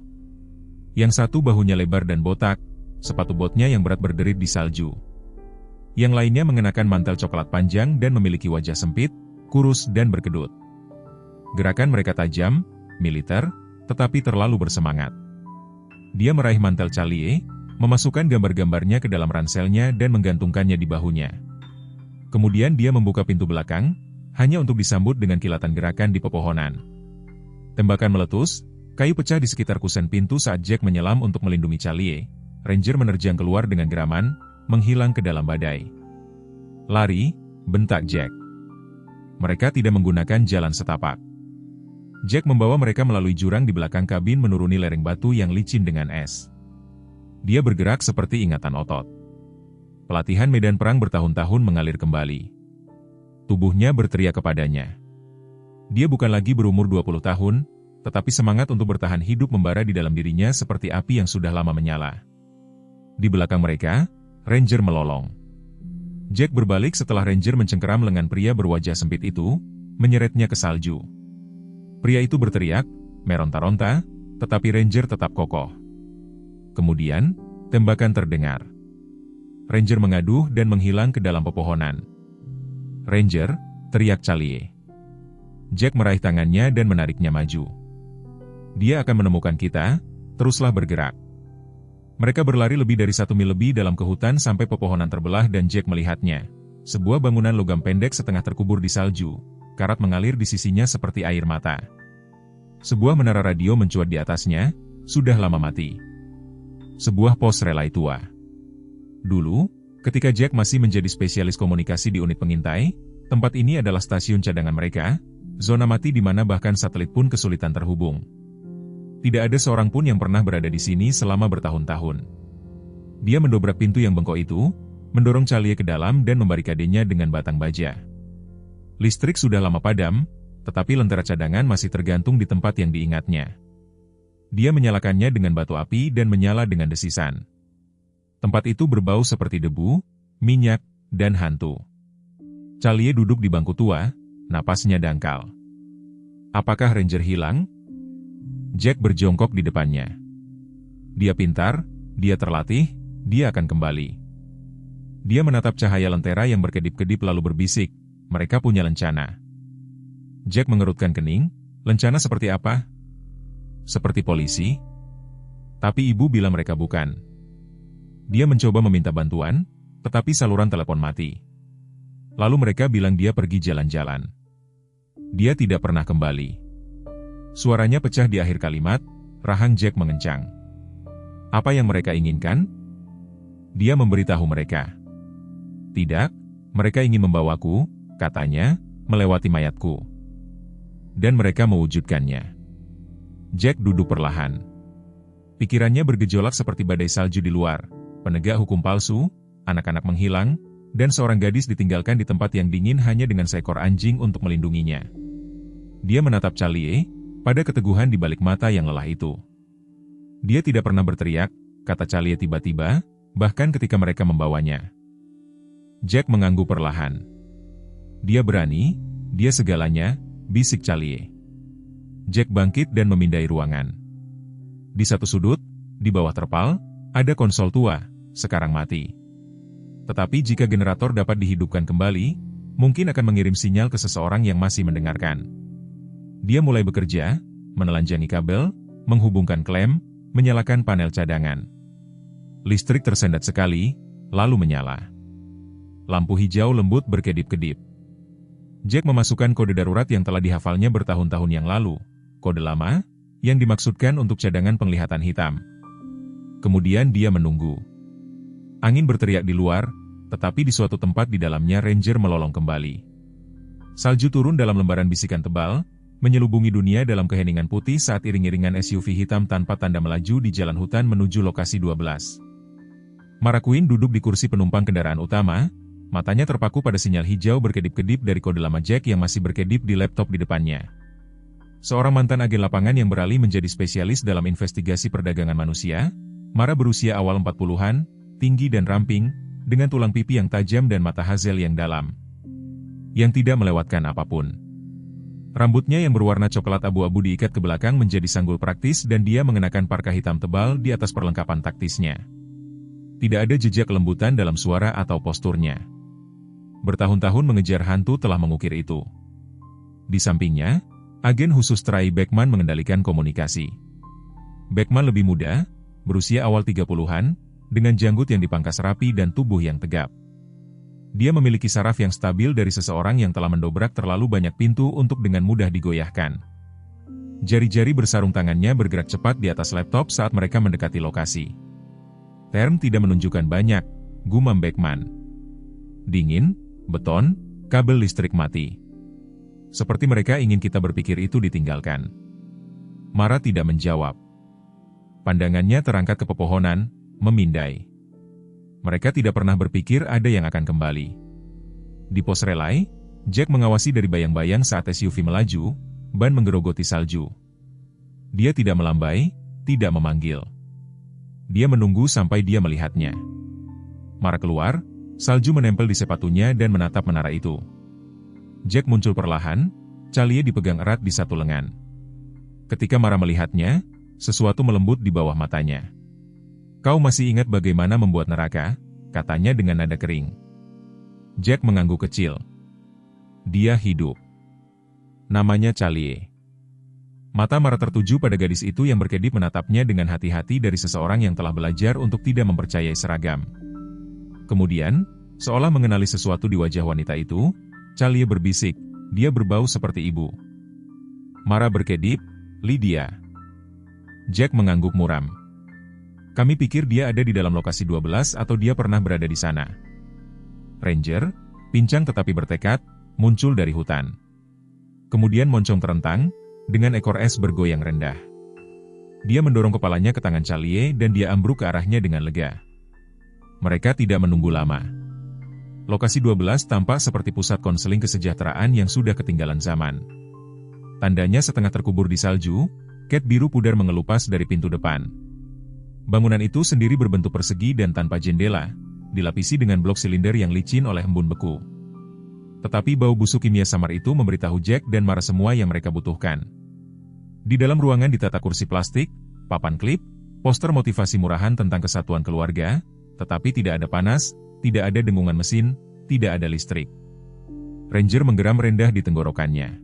Yang satu bahunya lebar dan botak, sepatu botnya yang berat berderit di salju. Yang lainnya mengenakan mantel coklat panjang dan memiliki wajah sempit, kurus dan berkedut. Gerakan mereka tajam, militer, tetapi terlalu bersemangat. Dia meraih mantel Charlie, memasukkan gambar-gambarnya ke dalam ranselnya dan menggantungkannya di bahunya. Kemudian dia membuka pintu belakang, hanya untuk disambut dengan kilatan gerakan di pepohonan. Tembakan meletus, kayu pecah di sekitar kusen pintu saat Jack menyelam untuk melindungi Charlie. Ranger menerjang keluar dengan geraman, menghilang ke dalam badai. "Lari," bentak Jack. Mereka tidak menggunakan jalan setapak. Jack membawa mereka melalui jurang di belakang kabin menuruni lereng batu yang licin dengan es. Dia bergerak seperti ingatan otot. Pelatihan medan perang bertahun-tahun mengalir kembali. Tubuhnya berteriak kepadanya. Dia bukan lagi berumur 20 tahun, tetapi semangat untuk bertahan hidup membara di dalam dirinya seperti api yang sudah lama menyala. Di belakang mereka, Ranger melolong. Jack berbalik setelah Ranger mencengkeram lengan pria berwajah sempit itu, menyeretnya ke salju. Pria itu berteriak, meronta-ronta, tetapi Ranger tetap kokoh. Kemudian, tembakan terdengar. Ranger mengaduh dan menghilang ke dalam pepohonan. "Ranger," teriak Charlie. Jack meraih tangannya dan menariknya maju. "Dia akan menemukan kita, teruslah bergerak." Mereka berlari lebih dari 1 mil lebih dalam ke hutan sampai pepohonan terbelah dan Jack melihatnya. Sebuah bangunan logam pendek setengah terkubur di salju, karat mengalir di sisinya seperti air mata. Sebuah menara radio mencuat di atasnya, sudah lama mati. Sebuah pos relay tua. Dulu, ketika Jack masih menjadi spesialis komunikasi di unit pengintai, tempat ini adalah stasiun cadangan mereka, zona mati di mana bahkan satelit pun kesulitan terhubung. Tidak ada seorang pun yang pernah berada di sini selama bertahun-tahun. Dia mendobrak pintu yang bengkok itu, mendorong Charlie ke dalam dan membarikadenya dengan batang baja. Listrik sudah lama padam, tetapi lentera cadangan masih tergantung di tempat yang diingatnya. Dia menyalakannya dengan batu api dan menyala dengan desisan. Tempat itu berbau seperti debu, minyak, dan hantu. Charlie duduk di bangku tua, napasnya dangkal. Apakah Ranger hilang? Jack berjongkok di depannya. Dia pintar, dia terlatih, dia akan kembali. Dia menatap cahaya lentera yang berkedip-kedip lalu berbisik, "Mereka punya lencana." Jack mengerutkan kening, "Lencana seperti apa?" "Seperti polisi?" Tapi ibu bilang mereka bukan. Dia mencoba meminta bantuan, tetapi saluran telepon mati. Lalu mereka bilang dia pergi jalan-jalan. Dia tidak pernah kembali. Suaranya pecah di akhir kalimat, rahang Jack mengencang. Apa yang mereka inginkan? Dia memberitahu mereka. "Tidak, mereka ingin membawaku," katanya, "melewati mayatku." Dan mereka mewujudkannya. Jack duduk perlahan. Pikirannya bergejolak seperti badai salju di luar, penegak hukum palsu, anak-anak menghilang, dan seorang gadis ditinggalkan di tempat yang dingin hanya dengan seekor anjing untuk melindunginya. Dia menatap Charlie, pada keteguhan di balik mata yang lelah itu. Dia tidak pernah berteriak, kata Charlie tiba-tiba, bahkan ketika mereka membawanya. Jack mengangguk perlahan. Dia berani, dia segalanya, bisik Charlie. Jack bangkit dan memindai ruangan. Di satu sudut, di bawah terpal, ada konsol tua, sekarang mati. Tetapi jika generator dapat dihidupkan kembali, mungkin akan mengirim sinyal ke seseorang yang masih mendengarkan. Dia mulai bekerja, menelanjangi kabel, menghubungkan klem, menyalakan panel cadangan. Listrik tersendat sekali, lalu menyala. Lampu hijau lembut berkedip-kedip. Jack memasukkan kode darurat yang telah dihafalnya bertahun-tahun yang lalu, kode lama, yang dimaksudkan untuk cadangan penglihatan hitam. Kemudian dia menunggu. Angin berteriak di luar, tetapi di suatu tempat di dalamnya Ranger melolong kembali. Salju turun dalam lembaran bisikan tebal, menyelubungi dunia dalam keheningan putih saat iring-iringan SUV hitam tanpa tanda melaju di jalan hutan menuju lokasi 12. McQueen duduk di kursi penumpang kendaraan utama, matanya terpaku pada sinyal hijau berkedip-kedip dari kode lama Jack yang masih berkedip di laptop di depannya. Seorang mantan agen lapangan yang beralih menjadi spesialis dalam investigasi perdagangan manusia, Mara berusia awal 40-an, tinggi dan ramping, dengan tulang pipi yang tajam dan mata hazel yang dalam, yang tidak melewatkan apapun. Rambutnya yang berwarna coklat abu-abu diikat ke belakang menjadi sanggul praktis dan dia mengenakan parka hitam tebal di atas perlengkapan taktisnya. Tidak ada jejak kelembutan dalam suara atau posturnya. Bertahun-tahun mengejar hantu telah mengukir itu. Di sampingnya, agen khusus Troy Beckman mengendalikan komunikasi. Beckman lebih muda, berusia awal 30-an, dengan janggut yang dipangkas rapi dan tubuh yang tegap. Dia memiliki saraf yang stabil dari seseorang yang telah mendobrak terlalu banyak pintu untuk dengan mudah digoyahkan. Jari-jari bersarung tangannya bergerak cepat di atas laptop saat mereka mendekati lokasi. Term tidak menunjukkan banyak, gumam Beckman. Dingin, beton, kabel listrik mati. Seperti mereka ingin kita berpikir itu ditinggalkan. Mara tidak menjawab. Pandangannya terangkat ke pepohonan, memindai. Mereka tidak pernah berpikir ada yang akan kembali. Di pos relay, Jack mengawasi dari bayang-bayang saat SUV melaju, ban menggerogoti salju. Dia tidak melambai, tidak memanggil. Dia menunggu sampai dia melihatnya. Mara keluar, salju menempel di sepatunya dan menatap menara itu. Jack muncul perlahan, Charlie dipegang erat di satu lengan. Ketika Mara melihatnya, sesuatu melembut di bawah matanya. "Kau masih ingat bagaimana membuat neraka?" katanya dengan nada kering. Jack mengangguk kecil. Dia hidup. Namanya Charlie. Mata Mara tertuju pada gadis itu yang berkedip menatapnya dengan hati-hati dari seseorang yang telah belajar untuk tidak mempercayai seragam. Kemudian, seolah mengenali sesuatu di wajah wanita itu, Charlie berbisik, "Dia berbau seperti ibu." Mara berkedip, "Lydia." Jack mengangguk muram. "Kami pikir dia ada di dalam lokasi 12 atau dia pernah berada di sana." Ranger, pincang tetapi bertekad, muncul dari hutan. Kemudian moncong terentang, dengan ekor es bergoyang rendah. Dia mendorong kepalanya ke tangan Charlie dan dia ambruk ke arahnya dengan lega. Mereka tidak menunggu lama. Lokasi 12 tampak seperti pusat konseling kesejahteraan yang sudah ketinggalan zaman. Tandanya setengah terkubur di salju, cat biru pudar mengelupas dari pintu depan. Bangunan itu sendiri berbentuk persegi dan tanpa jendela, dilapisi dengan blok silinder yang licin oleh embun beku. Tetapi bau busuk kimia samar itu memberitahu Jack dan Mara semua yang mereka butuhkan. Di dalam ruangan ditata kursi plastik, papan klip, poster motivasi murahan tentang kesatuan keluarga, tetapi tidak ada panas, tidak ada dengungan mesin, tidak ada listrik. Ranger menggeram rendah di tenggorokannya.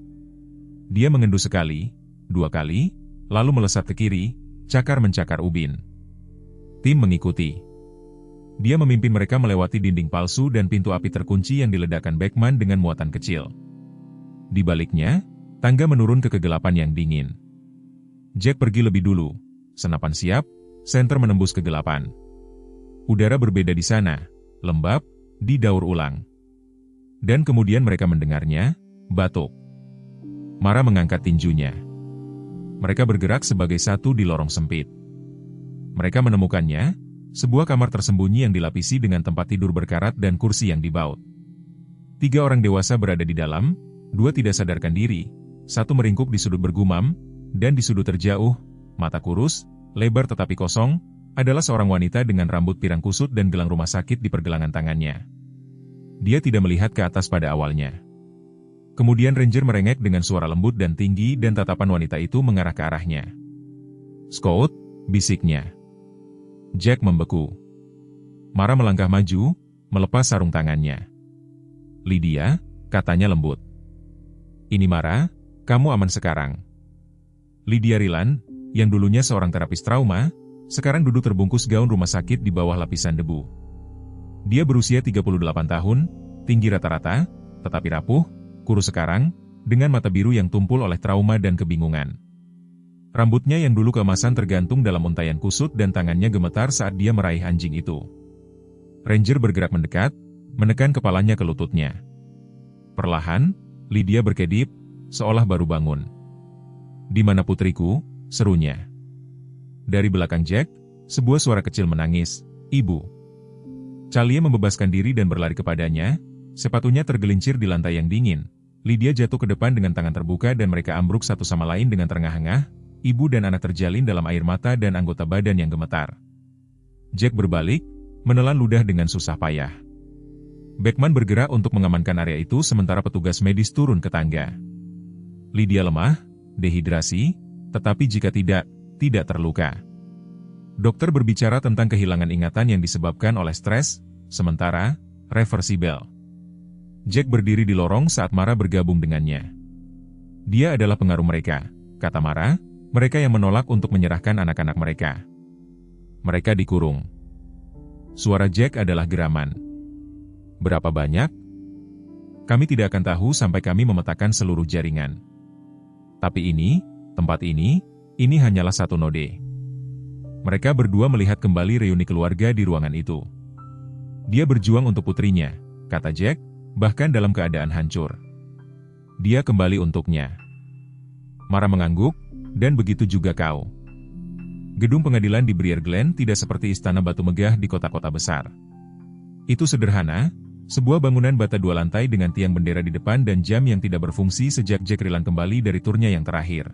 Dia mengendu sekali, dua kali, lalu melesat ke kiri, cakar mencakar ubin. Tim mengikuti. Dia memimpin mereka melewati dinding palsu dan pintu api terkunci yang diledakkan Beckman dengan muatan kecil. Di baliknya, tangga menurun ke kegelapan yang dingin. Jack pergi lebih dulu, senapan siap, senter menembus kegelapan. Udara berbeda di sana, lembab, didaur ulang. Dan kemudian mereka mendengarnya, batuk. Mara mengangkat tinjunya. Mereka bergerak sebagai satu di lorong sempit. Mereka menemukannya, sebuah kamar tersembunyi yang dilapisi dengan tempat tidur berkarat dan kursi yang dibaut. 3 orang dewasa berada di dalam, 2 tidak sadarkan diri, 1 meringkuk di sudut bergumam, dan di sudut terjauh, mata kurus, lebar tetapi kosong, adalah seorang wanita dengan rambut pirang kusut dan gelang rumah sakit di pergelangan tangannya. Dia tidak melihat ke atas pada awalnya. Kemudian Ranger merengek dengan suara lembut dan tinggi dan tatapan wanita itu mengarah ke arahnya. "Scout," bisiknya. Jack membeku. Mara melangkah maju, melepas sarung tangannya. "Lydia," katanya lembut. "Ini Mara, kamu aman sekarang." Lydia Rilan, yang dulunya seorang terapis trauma, sekarang duduk terbungkus gaun rumah sakit di bawah lapisan debu. Dia berusia 38 tahun, tinggi rata-rata, tetapi rapuh, kurus sekarang, dengan mata biru yang tumpul oleh trauma dan kebingungan. Rambutnya yang dulu keemasan tergantung dalam untaian kusut dan tangannya gemetar saat dia meraih anjing itu. Ranger bergerak mendekat, menekan kepalanya ke lututnya. Perlahan, Lydia berkedip, seolah baru bangun. "Di mana putriku?" serunya. Dari belakang Jack, sebuah suara kecil menangis, "Ibu." Charlie membebaskan diri dan berlari kepadanya, sepatunya tergelincir di lantai yang dingin. Lydia jatuh ke depan dengan tangan terbuka dan mereka ambruk satu sama lain dengan terengah-engah, ibu dan anak terjalin dalam air mata dan anggota badan yang gemetar. Jack berbalik, menelan ludah dengan susah payah. Beckman bergerak untuk mengamankan area itu sementara petugas medis turun ke tangga. Lydia lemah, dehidrasi, tetapi jika tidak terluka. Dokter berbicara tentang kehilangan ingatan yang disebabkan oleh stres, sementara reversibel. Jack berdiri di lorong saat Mara bergabung dengannya. "Dia adalah pengaruh mereka," kata Mara, "mereka yang menolak untuk menyerahkan anak-anak mereka. Mereka dikurung." Suara Jack adalah geraman. "Berapa banyak? Kami tidak akan tahu sampai kami memetakan seluruh jaringan. Tapi tempat ini hanyalah satu node." Mereka berdua melihat kembali reuni keluarga di ruangan itu. "Dia berjuang untuk putrinya," kata Jack, "bahkan dalam keadaan hancur. Dia kembali untuknya." Mara mengangguk, "Dan begitu juga kau." Gedung pengadilan di Briar Glen tidak seperti istana batu megah di kota-kota besar. Itu sederhana, sebuah bangunan bata 2 lantai dengan tiang bendera di depan dan jam yang tidak berfungsi sejak Jack Ryland kembali dari turnya yang terakhir.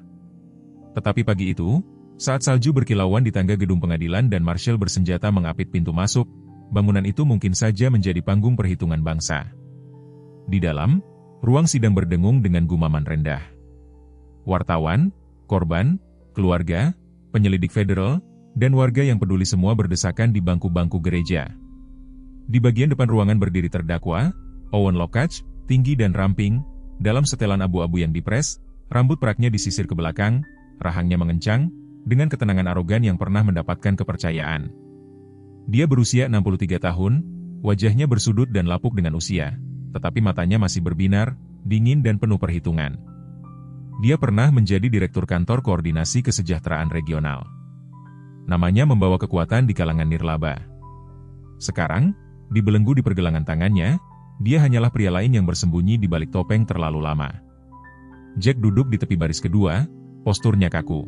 Tetapi pagi itu, saat salju berkilauan di tangga gedung pengadilan dan Marshall bersenjata mengapit pintu masuk, bangunan itu mungkin saja menjadi panggung perhitungan bangsa. Di dalam, ruang sidang berdengung dengan gumaman rendah. Wartawan, korban, keluarga, penyelidik federal, dan warga yang peduli semua berdesakan di bangku-bangku gereja. Di bagian depan ruangan berdiri terdakwa, Owen Lockhart, tinggi dan ramping, dalam setelan abu-abu yang dipres, rambut peraknya disisir ke belakang, rahangnya mengencang, dengan ketenangan arogan yang pernah mendapatkan kepercayaan. Dia berusia 63 tahun, wajahnya bersudut dan lapuk dengan usia, tetapi matanya masih berbinar, dingin dan penuh perhitungan. Dia pernah menjadi direktur kantor koordinasi kesejahteraan regional. Namanya membawa kekuatan di kalangan nirlaba. Sekarang, dibelenggu di pergelangan tangannya, dia hanyalah pria lain yang bersembunyi di balik topeng terlalu lama. Jack duduk di tepi baris kedua, posturnya kaku.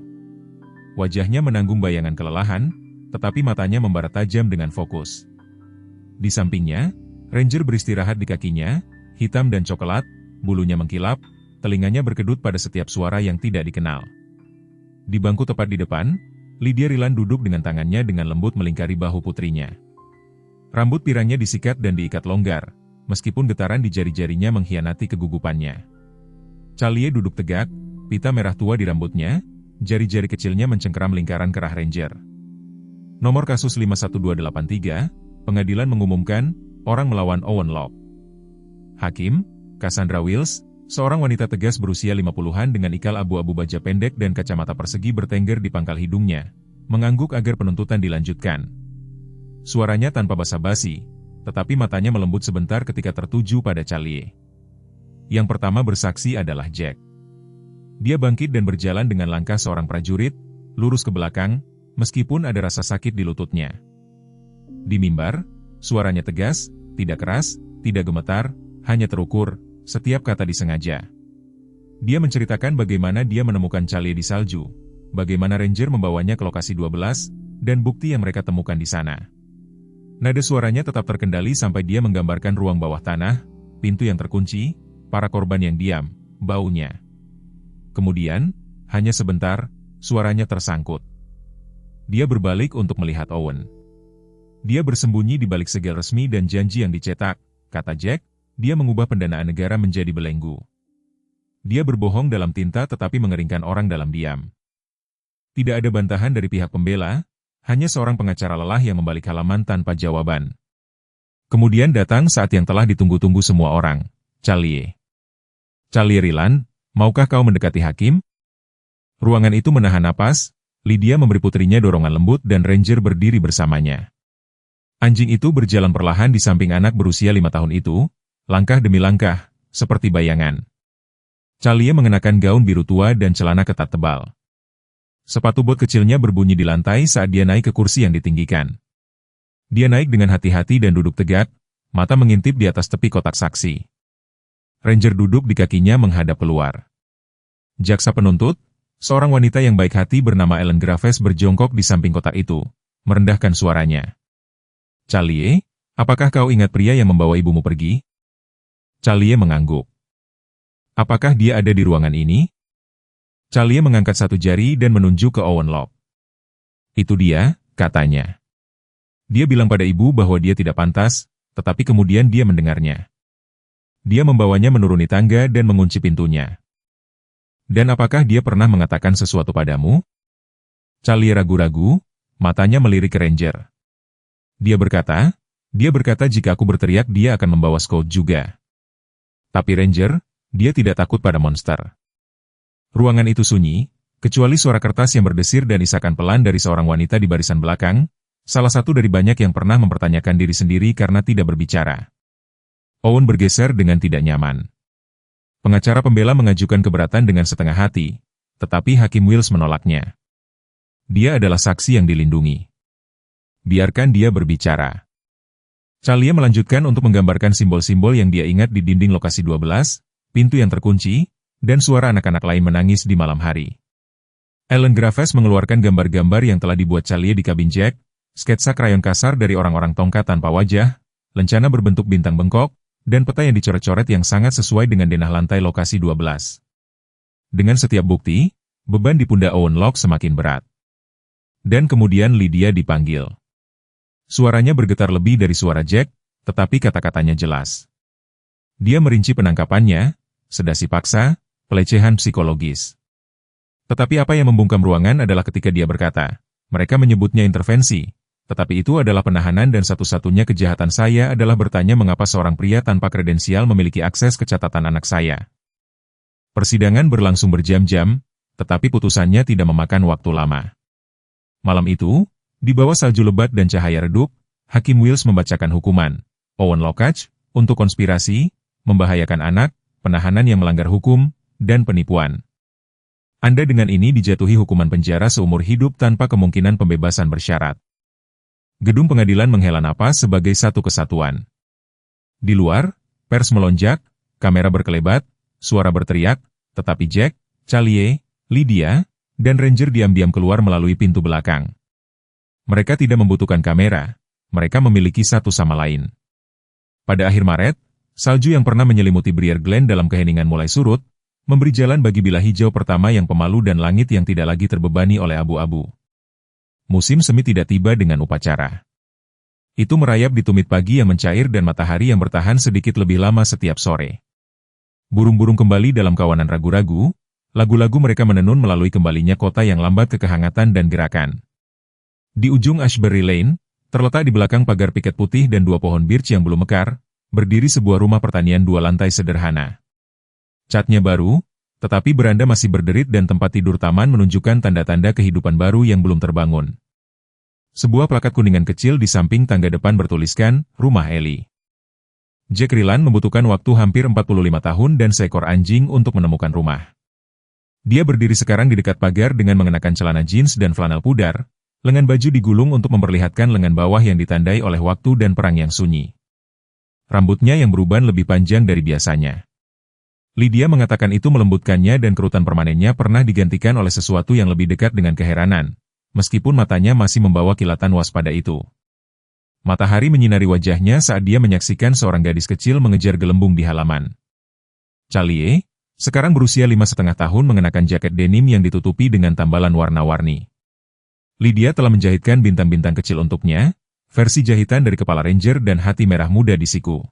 Wajahnya menanggung bayangan kelelahan, tetapi matanya membara tajam dengan fokus. Di sampingnya, Ranger beristirahat di kakinya, hitam dan coklat, bulunya mengkilap, telinganya berkedut pada setiap suara yang tidak dikenal. Di bangku tepat di depan, Lydia Ryland duduk dengan tangannya dengan lembut melingkari bahu putrinya. Rambut pirangnya disikat dan diikat longgar, meskipun getaran di jari-jarinya mengkhianati kegugupannya. Charlie duduk tegak, pita merah tua di rambutnya, jari-jari kecilnya mencengkeram lingkaran kerah Ranger. Nomor kasus 51283, pengadilan mengumumkan, orang melawan Owen Locke. Hakim, Cassandra Wills, seorang wanita tegas berusia 50-an dengan ikal abu-abu baja pendek dan kacamata persegi bertengger di pangkal hidungnya, mengangguk agar penuntutan dilanjutkan. Suaranya tanpa basa-basi, tetapi matanya melembut sebentar ketika tertuju pada Charlie. Yang pertama bersaksi adalah Jack. Dia bangkit dan berjalan dengan langkah seorang prajurit, lurus ke belakang, meskipun ada rasa sakit di lututnya. Di mimbar, suaranya tegas, tidak keras, tidak gemetar, hanya terukur, setiap kata disengaja. Dia menceritakan bagaimana dia menemukan Charlie di salju, bagaimana Ranger membawanya ke lokasi 12, dan bukti yang mereka temukan di sana. Nada suaranya tetap terkendali sampai dia menggambarkan ruang bawah tanah, pintu yang terkunci, para korban yang diam, baunya. Kemudian, hanya sebentar, suaranya tersangkut. Dia berbalik untuk melihat Owen. Dia bersembunyi di balik segel resmi dan janji yang dicetak, kata Jack, dia mengubah pendanaan negara menjadi belenggu. Dia berbohong dalam tinta tetapi mengeringkan orang dalam diam. Tidak ada bantahan dari pihak pembela, hanya seorang pengacara lelah yang membalik halaman tanpa jawaban. Kemudian datang saat yang telah ditunggu-tunggu semua orang, Charlie. "Charlie Ryland, maukah kau mendekati hakim?" Ruangan itu menahan napas, Lydia memberi putrinya dorongan lembut dan Ranger berdiri bersamanya. Anjing itu berjalan perlahan di samping anak berusia 5 tahun itu, langkah demi langkah, seperti bayangan. Charlie mengenakan gaun biru tua dan celana ketat tebal. Sepatu bot kecilnya berbunyi di lantai saat dia naik ke kursi yang ditinggikan. Dia naik dengan hati-hati dan duduk tegak, mata mengintip di atas tepi kotak saksi. Ranger duduk di kakinya menghadap keluar. "Jaksa penuntut, Seorang wanita yang baik hati bernama Ellen Graves berjongkok di samping kotak itu, merendahkan suaranya. Charlie, apakah kau ingat pria yang membawa ibumu pergi? Charlie mengangguk. Apakah dia ada di ruangan ini? Charlie mengangkat satu jari dan menunjuk ke Owen Locke. Itu dia, katanya. Dia bilang pada ibu bahwa dia tidak pantas, tetapi kemudian dia mendengarnya. Dia membawanya menuruni tangga dan mengunci pintunya. Dan apakah dia pernah mengatakan sesuatu padamu? Charlie ragu-ragu, matanya melirik ke Ranger. Dia berkata jika aku berteriak dia akan membawa Scout juga. Tapi Ranger, dia tidak takut pada monster. Ruangan itu sunyi, kecuali suara kertas yang berdesir dan isakan pelan dari seorang wanita di barisan belakang, salah satu dari banyak yang pernah mempertanyakan diri sendiri karena tidak berbicara. Owen bergeser dengan tidak nyaman. Pengacara pembela mengajukan keberatan dengan setengah hati, tetapi Hakim Wills menolaknya. Dia adalah saksi yang dilindungi. Biarkan dia berbicara. Charlie melanjutkan untuk menggambarkan simbol-simbol yang dia ingat di dinding lokasi 12, pintu yang terkunci, dan suara anak-anak lain menangis di malam hari. Ellen Graves mengeluarkan gambar-gambar yang telah dibuat Charlie di kabin Jack, sketsa krayon kasar dari orang-orang tongkat tanpa wajah, lencana berbentuk bintang bengkok, dan peta yang dicoret-coret yang sangat sesuai dengan denah lantai lokasi 12. Dengan setiap bukti, beban di pundak Owen Locke semakin berat. Dan kemudian Lydia dipanggil. Suaranya bergetar lebih dari suara Jack, tetapi kata-katanya jelas. Dia merinci penangkapannya, sedasi paksa, pelecehan psikologis. Tetapi apa yang membungkam ruangan adalah ketika dia berkata, mereka menyebutnya intervensi, tetapi itu adalah penahanan dan satu-satunya kejahatan saya adalah bertanya mengapa seorang pria tanpa kredensial memiliki akses ke catatan anak saya. Persidangan berlangsung berjam-jam, tetapi putusannya tidak memakan waktu lama. Malam itu, di bawah salju lebat dan cahaya redup, Hakim Wills membacakan hukuman, Owen Locke, untuk konspirasi, membahayakan anak, penahanan yang melanggar hukum, dan penipuan. Anda dengan ini dijatuhi hukuman penjara seumur hidup tanpa kemungkinan pembebasan bersyarat. Gedung pengadilan menghela napas sebagai satu kesatuan. Di luar, pers melonjak, kamera berkelebat, suara berteriak, tetapi Jack, Charlie, Lydia, dan Ranger diam-diam keluar melalui pintu belakang. Mereka tidak membutuhkan kamera, mereka memiliki satu sama lain. Pada akhir Maret, salju yang pernah menyelimuti Briar Glen dalam keheningan mulai surut, memberi jalan bagi bilah hijau pertama yang pemalu dan langit yang tidak lagi terbebani oleh abu-abu. Musim semi tidak tiba dengan upacara. Itu merayap di tumit pagi yang mencair dan matahari yang bertahan sedikit lebih lama setiap sore. Burung-burung kembali dalam kawanan ragu-ragu, lagu-lagu mereka menenun melalui kembalinya kota yang lambat ke kehangatan dan gerakan. Di ujung Ashbury Lane, terletak di belakang pagar piket putih dan dua pohon birch yang belum mekar, berdiri sebuah rumah pertanian dua lantai sederhana. Catnya baru, tetapi beranda masih berderit dan tempat tidur taman menunjukkan tanda-tanda kehidupan baru yang belum terbangun. Sebuah plakat kuningan kecil di samping tangga depan bertuliskan, Rumah Ellie. Jack Ryland membutuhkan waktu hampir 45 tahun dan seekor anjing untuk menemukan rumah. Dia berdiri sekarang di dekat pagar dengan mengenakan celana jeans dan flanel pudar, lengan baju digulung untuk memperlihatkan lengan bawah yang ditandai oleh waktu dan perang yang sunyi. Rambutnya yang beruban lebih panjang dari biasanya. Lydia mengatakan itu melembutkannya dan kerutan permanennya pernah digantikan oleh sesuatu yang lebih dekat dengan keheranan, meskipun matanya masih membawa kilatan waspada itu. Matahari menyinari wajahnya saat dia menyaksikan seorang gadis kecil mengejar gelembung di halaman. Charlie, sekarang berusia 5,5 tahun mengenakan jaket denim yang ditutupi dengan tambalan warna-warni. Lydia telah menjahitkan bintang-bintang kecil untuknya, versi jahitan dari kepala Ranger dan hati merah muda di siku.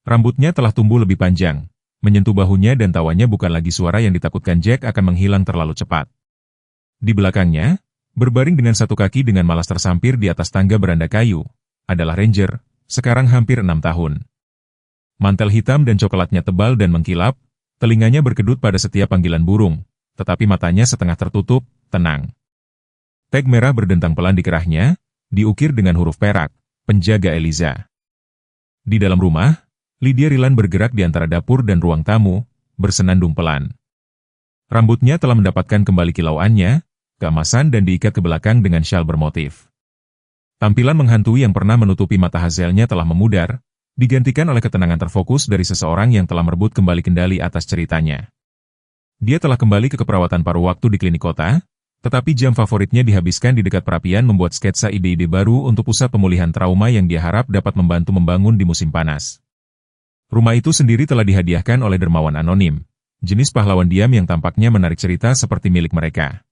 Rambutnya telah tumbuh lebih panjang, menyentuh bahunya dan tawanya bukan lagi suara yang ditakutkan Jack akan menghilang terlalu cepat. Di belakangnya, berbaring dengan satu kaki dengan malas tersampir di atas tangga beranda kayu, adalah Ranger, sekarang hampir 6 tahun. Mantel hitam dan coklatnya tebal dan mengkilap, telinganya berkedut pada setiap panggilan burung, tetapi matanya setengah tertutup, tenang. Tag merah berdentang pelan di kerahnya, diukir dengan huruf perak, penjaga Eliza. Di dalam rumah, Lydia Ryland bergerak di antara dapur dan ruang tamu, bersenandung pelan. Rambutnya telah mendapatkan kembali kilauannya, keemasan dan diikat ke belakang dengan syal bermotif. Tampilan menghantui yang pernah menutupi mata Hazelnya telah memudar, digantikan oleh ketenangan terfokus dari seseorang yang telah merebut kembali kendali atas ceritanya. Dia telah kembali ke keperawatan paruh waktu di klinik kota, tetapi jam favoritnya dihabiskan di dekat perapian membuat sketsa ide-ide baru untuk pusat pemulihan trauma yang dia harap dapat membantu membangun di musim panas. Rumah itu sendiri telah dihadiahkan oleh dermawan anonim, jenis pahlawan diam yang tampaknya menarik cerita seperti milik mereka.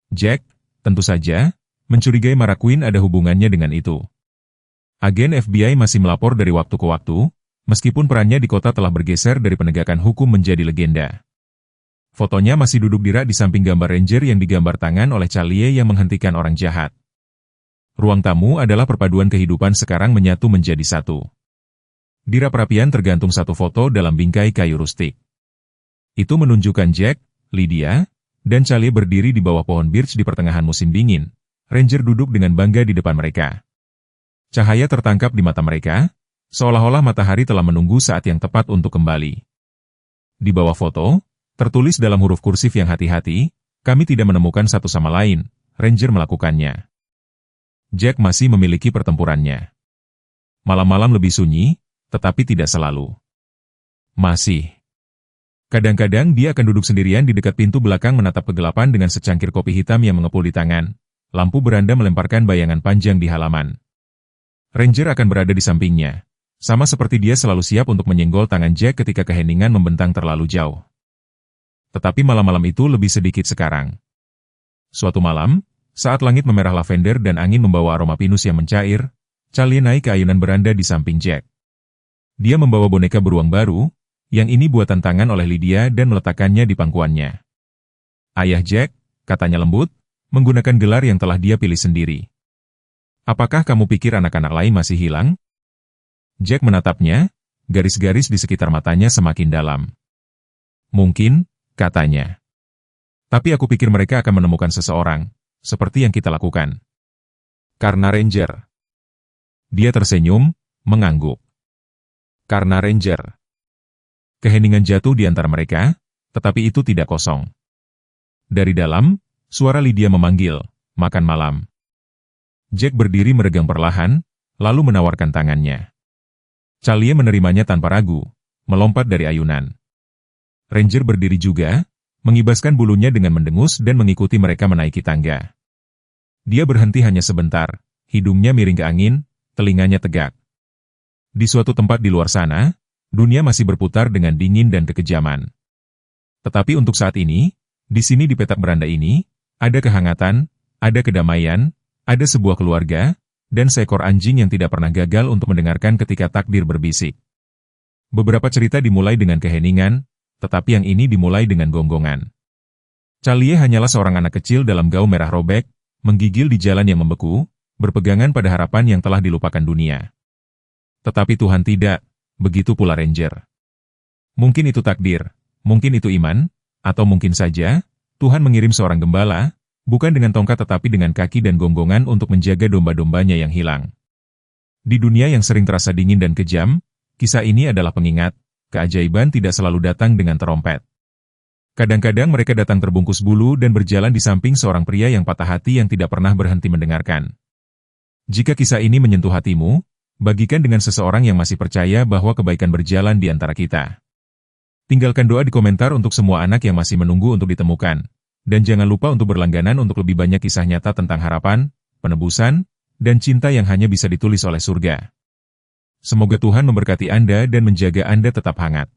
Jack, tentu saja, mencurigai Mara Queen ada hubungannya dengan itu. Agen FBI masih melapor dari waktu ke waktu, meskipun perannya di kota telah bergeser dari penegakan hukum menjadi legenda. Fotonya masih duduk di rak di samping gambar Ranger yang digambar tangan oleh Charlie yang menghentikan orang jahat. Ruang tamu adalah perpaduan kehidupan sekarang menyatu menjadi satu. Di rak perapian tergantung satu foto dalam bingkai kayu rustik. Itu menunjukkan Jack, Lydia, dan Charlie berdiri di bawah pohon birch di pertengahan musim dingin. Ranger duduk dengan bangga di depan mereka. Cahaya tertangkap di mata mereka, seolah-olah matahari telah menunggu saat yang tepat untuk kembali. Di bawah foto, tertulis dalam huruf kursif yang hati-hati, kami tidak menemukan satu sama lain, Ranger melakukannya. Jack masih memiliki pertempurannya. Malam-malam lebih sunyi, tetapi tidak selalu. Masih. Kadang-kadang dia akan duduk sendirian di dekat pintu belakang menatap kegelapan dengan secangkir kopi hitam yang mengepul di tangan. Lampu beranda melemparkan bayangan panjang di halaman. Ranger akan berada di sampingnya, sama seperti dia selalu siap untuk menyenggol tangan Jack ketika keheningan membentang terlalu jauh. Tetapi malam-malam itu lebih sedikit sekarang. Suatu malam, saat langit memerah lavender dan angin membawa aroma pinus yang mencair, Charlie naik ke ayunan beranda di samping Jack. Dia membawa boneka beruang baru, yang ini buatan tangan oleh Lydia dan meletakkannya di pangkuannya. Ayah Jack, katanya lembut, menggunakan gelar yang telah dia pilih sendiri. Apakah kamu pikir anak-anak lain masih hilang? Jack menatapnya, garis-garis di sekitar matanya semakin dalam. Mungkin, katanya. Tapi aku pikir mereka akan menemukan seseorang, seperti yang kita lakukan. Karena Ranger. Dia tersenyum, mengangguk. Karena Ranger. Keheningan jatuh di antara mereka, tetapi itu tidak kosong. Dari dalam, suara Lydia memanggil, makan malam. Jack berdiri meregang perlahan, lalu menawarkan tangannya. Charlie menerimanya tanpa ragu, melompat dari ayunan. Ranger berdiri juga, mengibaskan bulunya dengan mendengus dan mengikuti mereka menaiki tangga. Dia berhenti hanya sebentar, hidungnya miring ke angin, telinganya tegak. Di suatu tempat di luar sana, dunia masih berputar dengan dingin dan kekejaman. Tetapi untuk saat ini, di sini di petak beranda ini, ada kehangatan, ada kedamaian, ada sebuah keluarga, dan seekor anjing yang tidak pernah gagal untuk mendengarkan ketika takdir berbisik. Beberapa cerita dimulai dengan keheningan, tetapi yang ini dimulai dengan gonggongan. Charlie hanyalah seorang anak kecil dalam gaun merah robek, menggigil di jalan yang membeku, berpegangan pada harapan yang telah dilupakan dunia. Tetapi Tuhan tidak, begitu pula Ranger. Mungkin itu takdir, mungkin itu iman, atau mungkin saja, Tuhan mengirim seorang gembala, bukan dengan tongkat tetapi dengan kaki dan gonggongan untuk menjaga domba-dombanya yang hilang. Di dunia yang sering terasa dingin dan kejam, kisah ini adalah pengingat, keajaiban tidak selalu datang dengan terompet. Kadang-kadang mereka datang terbungkus bulu dan berjalan di samping seorang pria yang patah hati yang tidak pernah berhenti mendengarkan. Jika kisah ini menyentuh hatimu, bagikan dengan seseorang yang masih percaya bahwa kebaikan berjalan di antara kita. Tinggalkan doa di komentar untuk semua anak yang masih menunggu untuk ditemukan. Dan jangan lupa untuk berlangganan untuk lebih banyak kisah nyata tentang harapan, penebusan, dan cinta yang hanya bisa ditulis oleh surga. Semoga Tuhan memberkati Anda dan menjaga Anda tetap hangat.